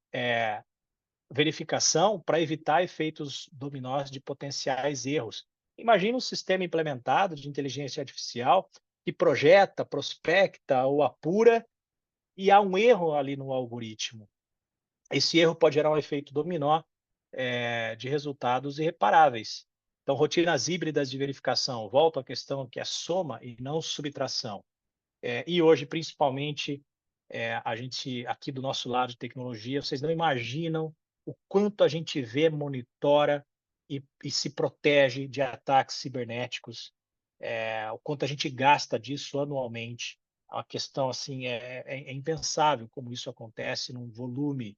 verificação para evitar efeitos dominós de potenciais erros. Imagina um sistema implementado de inteligência artificial que projeta, prospecta ou apura e há um erro ali no algoritmo. Esse erro pode gerar um efeito dominó de resultados irreparáveis. Então, rotinas híbridas de verificação, volto à questão que é soma e não subtração. E hoje, principalmente, a gente, aqui do nosso lado de tecnologia, vocês não imaginam o quanto a gente vê, monitora e se protege de ataques cibernéticos, o quanto a gente gasta disso anualmente. A questão assim é impensável como isso acontece num volume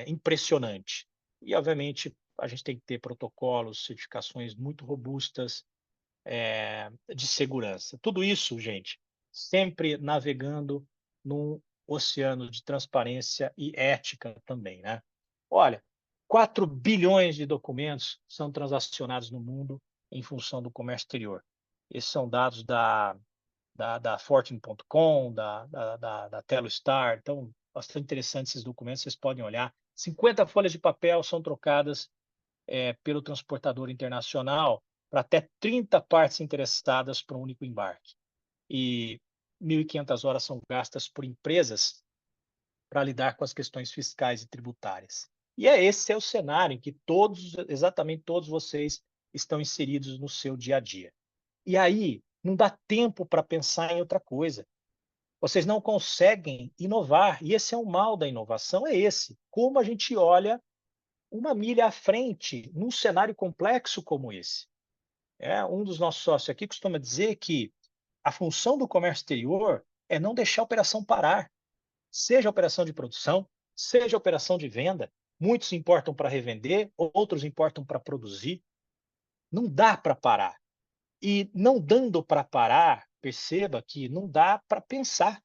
impressionante. E, obviamente, a gente tem que ter protocolos, certificações muito robustas, de segurança. Tudo isso, gente, sempre navegando num oceano de transparência e ética também, né? Olha, 4 bilhões de documentos são transacionados no mundo em função do comércio exterior. Esses são dados da Fortune.com, da Telestar, então, bastante interessante esses documentos, vocês podem olhar. 50 folhas de papel são trocadas pelo transportador internacional para até 30 partes interessadas para um único embarque. E 1.500 horas são gastas por empresas para lidar com as questões fiscais e tributárias. E esse é o cenário em que exatamente todos vocês estão inseridos no seu dia a dia. E aí, não dá tempo para pensar em outra coisa. Vocês não conseguem inovar. E esse é o mal da inovação, é esse. Como a gente olha uma milha à frente num cenário complexo como esse. Um dos nossos sócios aqui costuma dizer que a função do comércio exterior é não deixar a operação parar, seja a operação de produção, seja a operação de venda. Muitos importam para revender, outros importam para produzir. Não dá para parar. E não dando para parar, perceba que não dá para pensar.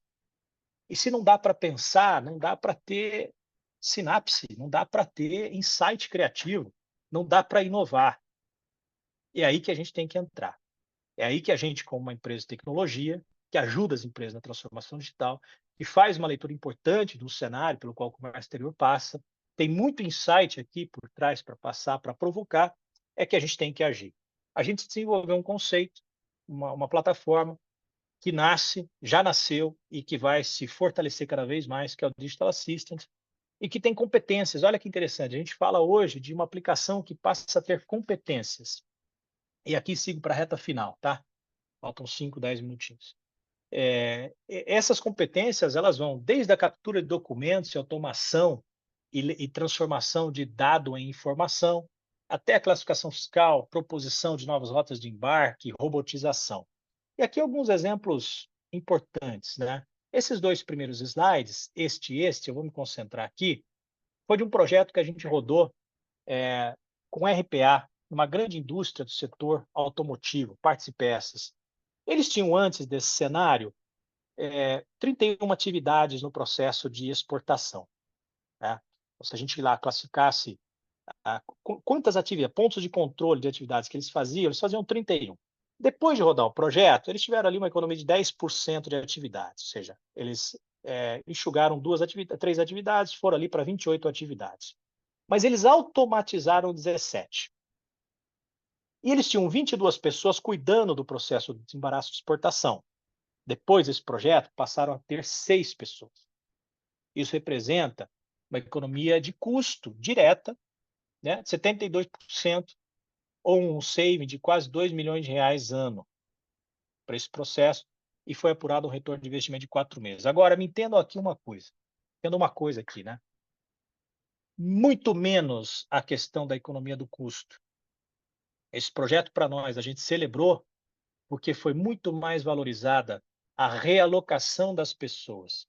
E se não dá para pensar, não dá para ter sinapse, não dá para ter insight criativo, não dá para inovar. É aí que a gente tem que entrar. É aí que a gente, como uma empresa de tecnologia, que ajuda as empresas na transformação digital, que faz uma leitura importante do cenário pelo qual o comércio exterior passa, tem muito insight aqui por trás para passar, para provocar, é que a gente tem que agir. A gente desenvolveu um conceito, uma plataforma que já nasceu e que vai se fortalecer cada vez mais, que é o Digital Assistant, e que tem competências. Olha que interessante, a gente fala hoje de uma aplicação que passa a ter competências. E aqui sigo para a reta final, tá? Faltam 5, 10 minutinhos. Essas competências, elas vão desde a captura de documentos e automação e transformação de dado em informação, até a classificação fiscal, proposição de novas rotas de embarque, robotização. E aqui alguns exemplos importantes, né? Esses dois primeiros slides, eu vou me concentrar aqui, foi de um projeto que a gente rodou com RPA, uma grande indústria do setor automotivo, partes e peças. Eles tinham, antes desse cenário, 31 atividades no processo de exportação, né? Então, se a gente lá classificasse quantas atividades, pontos de controle de atividades que eles faziam 31. Depois de rodar o projeto, eles tiveram ali uma economia de 10% de atividades, ou seja, eles enxugaram 3 atividades, foram ali para 28 atividades. Mas eles automatizaram 17. E eles tinham 22 pessoas cuidando do processo de desembaraço de exportação. Depois desse projeto, passaram a ter 6 pessoas. Isso representa uma economia de custo direta, né, de 72%, ou um saving de quase R$ 2 milhões ano para esse processo, e foi apurado um retorno de investimento de 4 meses. Agora, me entendam aqui uma coisa. Entendo uma coisa aqui, né? Muito menos a questão da economia do custo. Esse projeto, para nós, a gente celebrou porque foi muito mais valorizada a realocação das pessoas.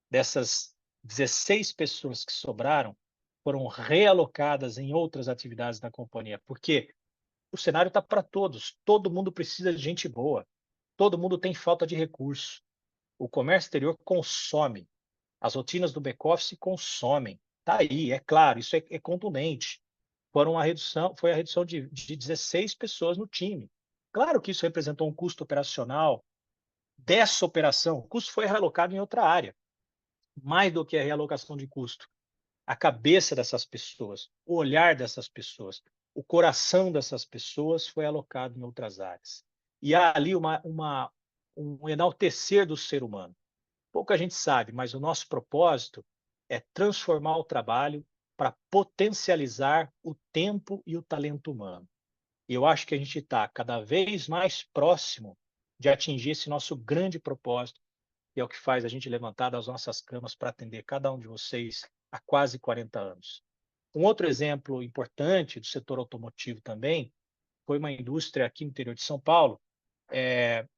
Dessas 16 pessoas que sobraram, foram realocadas em outras atividades da companhia, porque o cenário está para todos, todo mundo precisa de gente boa, todo mundo tem falta de recurso. O comércio exterior consome, as rotinas do back-office consomem. Está aí, é claro, isso é contundente. Foi a redução de 16 pessoas no time. Claro que isso representou um custo operacional dessa operação, o custo foi realocado em outra área. Mais do que a realocação de custo, a cabeça dessas pessoas, o olhar dessas pessoas, o coração dessas pessoas foi alocado em outras áreas. E há ali um enaltecer do ser humano. Pouca gente sabe, mas o nosso propósito é transformar o trabalho para potencializar o tempo e o talento humano. E eu acho que a gente está cada vez mais próximo de atingir esse nosso grande propósito, que é o que faz a gente levantar das nossas camas para atender cada um de vocês há quase 40 anos. Um outro exemplo importante do setor automotivo também foi uma indústria aqui no interior de São Paulo.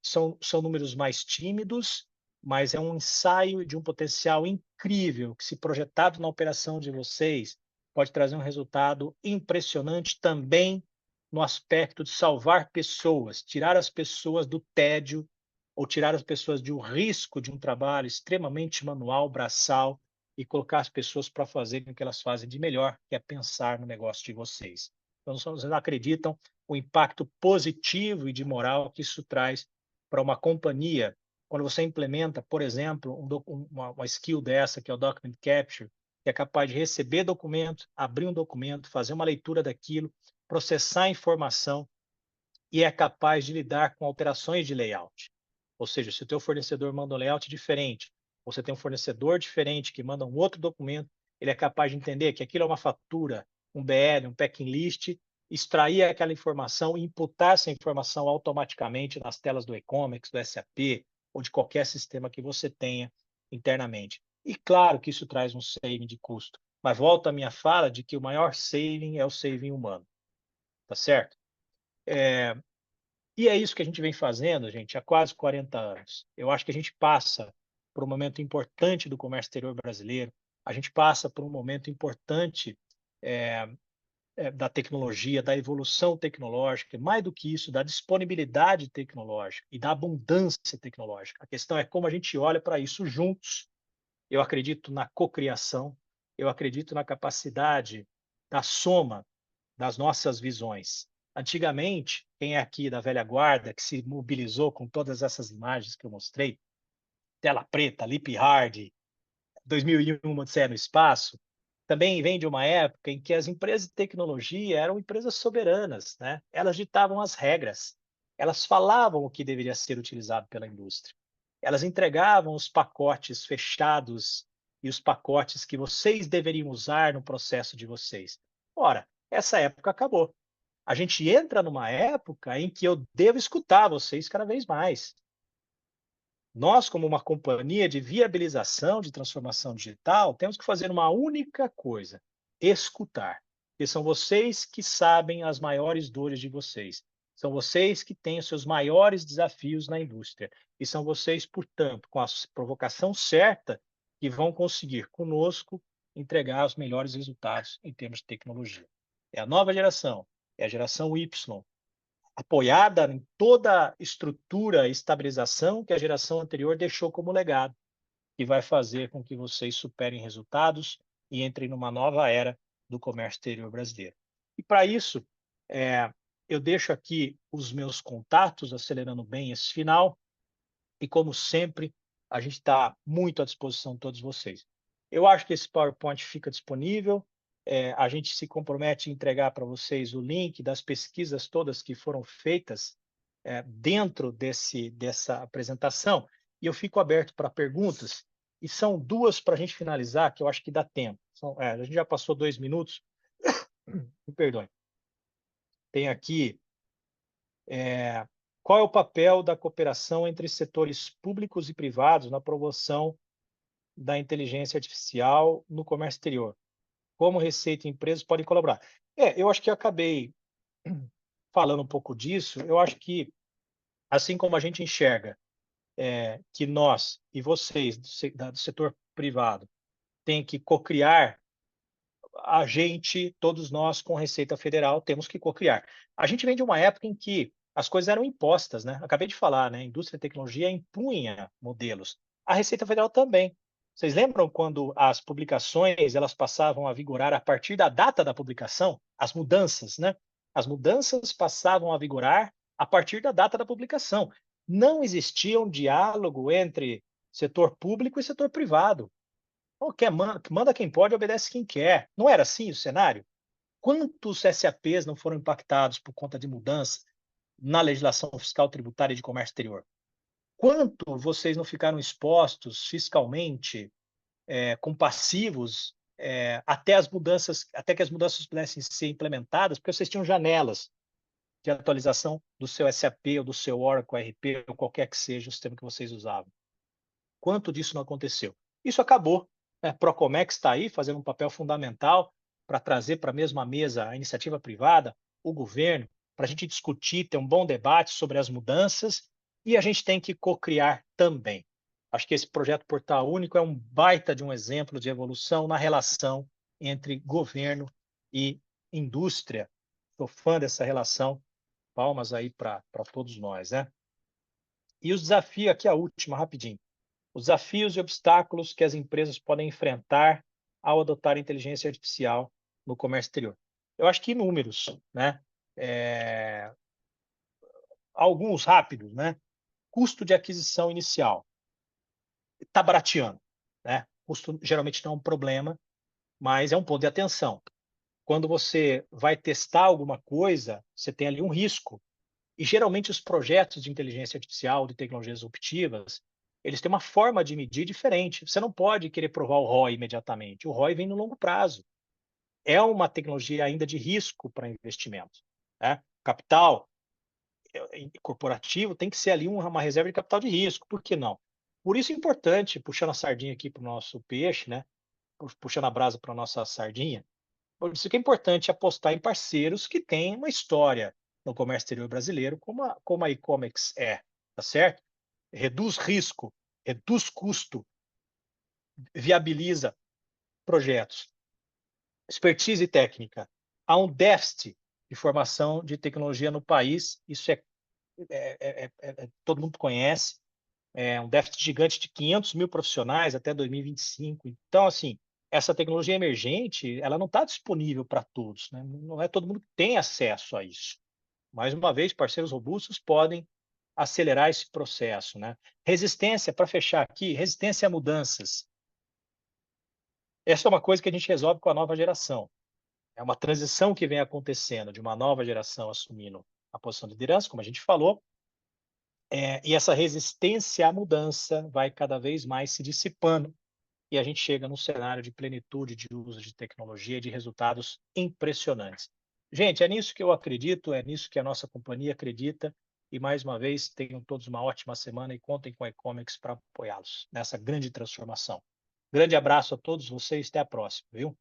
São números mais tímidos, mas é um ensaio de um potencial incrível que, se projetado na operação de vocês, pode trazer um resultado impressionante também no aspecto de salvar pessoas, tirar as pessoas do tédio ou tirar as pessoas de um risco de um trabalho extremamente manual, braçal, e colocar as pessoas para fazerem o que elas fazem de melhor, que é pensar no negócio de vocês. Então, vocês não acreditam o impacto positivo e de moral que isso traz para uma companhia quando você implementa, por exemplo, uma skill dessa, que é o Document Capture, que é capaz de receber documento, abrir um documento, fazer uma leitura daquilo, processar a informação e é capaz de lidar com alterações de layout. Ou seja, se o teu fornecedor manda um layout diferente, você tem um fornecedor diferente que manda um outro documento, ele é capaz de entender que aquilo é uma fatura, um BL, um packing list, extrair aquela informação e imputar essa informação automaticamente nas telas do e-commerce, do SAP ou de qualquer sistema que você tenha internamente. E claro que isso traz um saving de custo, mas volto à minha fala de que o maior saving é o saving humano, tá certo? E é isso que a gente vem fazendo, gente, há quase 40 anos. Eu acho que a gente passa por um momento importante do comércio exterior brasileiro, a gente passa por um momento importante da tecnologia, da evolução tecnológica, mais do que isso, da disponibilidade tecnológica e da abundância tecnológica. A questão é como a gente olha para isso juntos. Eu acredito na cocriação, eu acredito na capacidade da soma das nossas visões. Antigamente, quem é aqui da velha guarda, que se mobilizou com todas essas imagens que eu mostrei, tela preta, Lip Hard, 2001, Odisseia no Espaço, também vem de uma época em que as empresas de tecnologia eram empresas soberanas, né? Elas ditavam as regras, elas falavam o que deveria ser utilizado pela indústria, elas entregavam os pacotes fechados e os pacotes que vocês deveriam usar no processo de vocês. Ora, essa época acabou. A gente entra numa época em que eu devo escutar vocês cada vez mais. Nós, como uma companhia de viabilização de transformação digital, temos que fazer uma única coisa: escutar. Porque são vocês que sabem as maiores dores de vocês. São vocês que têm os seus maiores desafios na indústria. E são vocês, portanto, com a provocação certa, que vão conseguir conosco entregar os melhores resultados em termos de tecnologia. É a nova geração, é a geração Y, apoiada em toda a estrutura e estabilização que a geração anterior deixou como legado, que vai fazer com que vocês superem resultados e entrem numa nova era do comércio exterior brasileiro. E para isso, eu deixo aqui os meus contatos, acelerando bem esse final, e como sempre, a gente está muito à disposição de todos vocês. Eu acho que esse PowerPoint fica disponível, a gente se compromete a entregar para vocês o link das pesquisas todas que foram feitas dentro dessa apresentação, e eu fico aberto para perguntas, e são duas para a gente finalizar, que eu acho que dá tempo. A gente já passou 2 minutos, me perdoe. Tem aqui, qual é o papel da cooperação entre setores públicos e privados na promoção da inteligência artificial no comércio exterior? Como Receita e empresas podem colaborar? Eu acho que eu acabei falando um pouco disso. Eu acho que, assim como a gente enxerga que nós e vocês do setor privado tem que cocriar, a gente, todos nós com Receita Federal, temos que cocriar. A gente vem de uma época em que as coisas eram impostas, né? Acabei de falar, né? A indústria e tecnologia impunha modelos. A Receita Federal também. Vocês lembram quando as publicações elas passavam a vigorar a partir da data da publicação? As mudanças, né? As mudanças passavam a vigorar a partir da data da publicação. Não existia um diálogo entre setor público e setor privado. Manda quem pode, obedece quem quer. Não era assim o cenário? Quantos SAPs não foram impactados por conta de mudança na legislação fiscal tributária e de comércio exterior? Quanto vocês não ficaram expostos fiscalmente, com passivos, até que as mudanças pudessem ser implementadas, porque vocês tinham janelas de atualização do seu SAP ou do seu Oracle RP ou qualquer que seja o sistema que vocês usavam? Quanto disso não aconteceu? Isso acabou. Procomex está aí fazendo um papel fundamental para trazer para a mesma mesa a iniciativa privada, o governo, para a gente discutir, ter um bom debate sobre as mudanças, e a gente tem que cocriar também. Acho que esse projeto Portal Único é um baita de um exemplo de evolução na relação entre governo e indústria. Sou fã dessa relação. Palmas aí para todos nós, né? E o desafio aqui, a última, rapidinho. Os desafios e obstáculos que as empresas podem enfrentar ao adotar a inteligência artificial no comércio exterior. Eu acho que inúmeros, né? Alguns rápidos, né? Custo de aquisição inicial. Está barateando, né? Custo geralmente não é um problema, mas é um ponto de atenção. Quando você vai testar alguma coisa, você tem ali um risco. E geralmente os projetos de inteligência artificial, de tecnologias disruptivas, eles têm uma forma de medir diferente. Você não pode querer provar o ROI imediatamente. O ROI vem no longo prazo. É uma tecnologia ainda de risco para investimento, né? Capital corporativo tem que ser ali uma reserva de capital de risco. Por que não? Por isso é importante, puxando a sardinha aqui para o nosso peixe, né? Puxando a brasa para a nossa sardinha, por isso que é importante apostar em parceiros que têm uma história no comércio exterior brasileiro, como a Icomex tá certo? Reduz risco, reduz custo, viabiliza projetos. Expertise técnica. Há um déficit de formação de tecnologia no país, isso todo mundo conhece, um déficit gigante de 500 mil profissionais até 2025. Então, assim, essa tecnologia emergente, ela não está disponível para todos, né? Não é todo mundo que tem acesso a isso. Mais uma vez, parceiros robustos podem acelerar esse processo, né? Resistência, para fechar aqui, resistência a mudanças. Essa é uma coisa que a gente resolve com a nova geração. É uma transição que vem acontecendo de uma nova geração assumindo a posição de liderança, como a gente falou, e essa resistência à mudança vai cada vez mais se dissipando e a gente chega num cenário de plenitude de uso de tecnologia e de resultados impressionantes. Gente, é nisso que eu acredito, é nisso que a nossa companhia acredita, e mais uma vez, tenham todos uma ótima semana e contem com a Icomex para apoiá-los nessa grande transformação. Grande abraço a todos vocês, até a próxima, viu?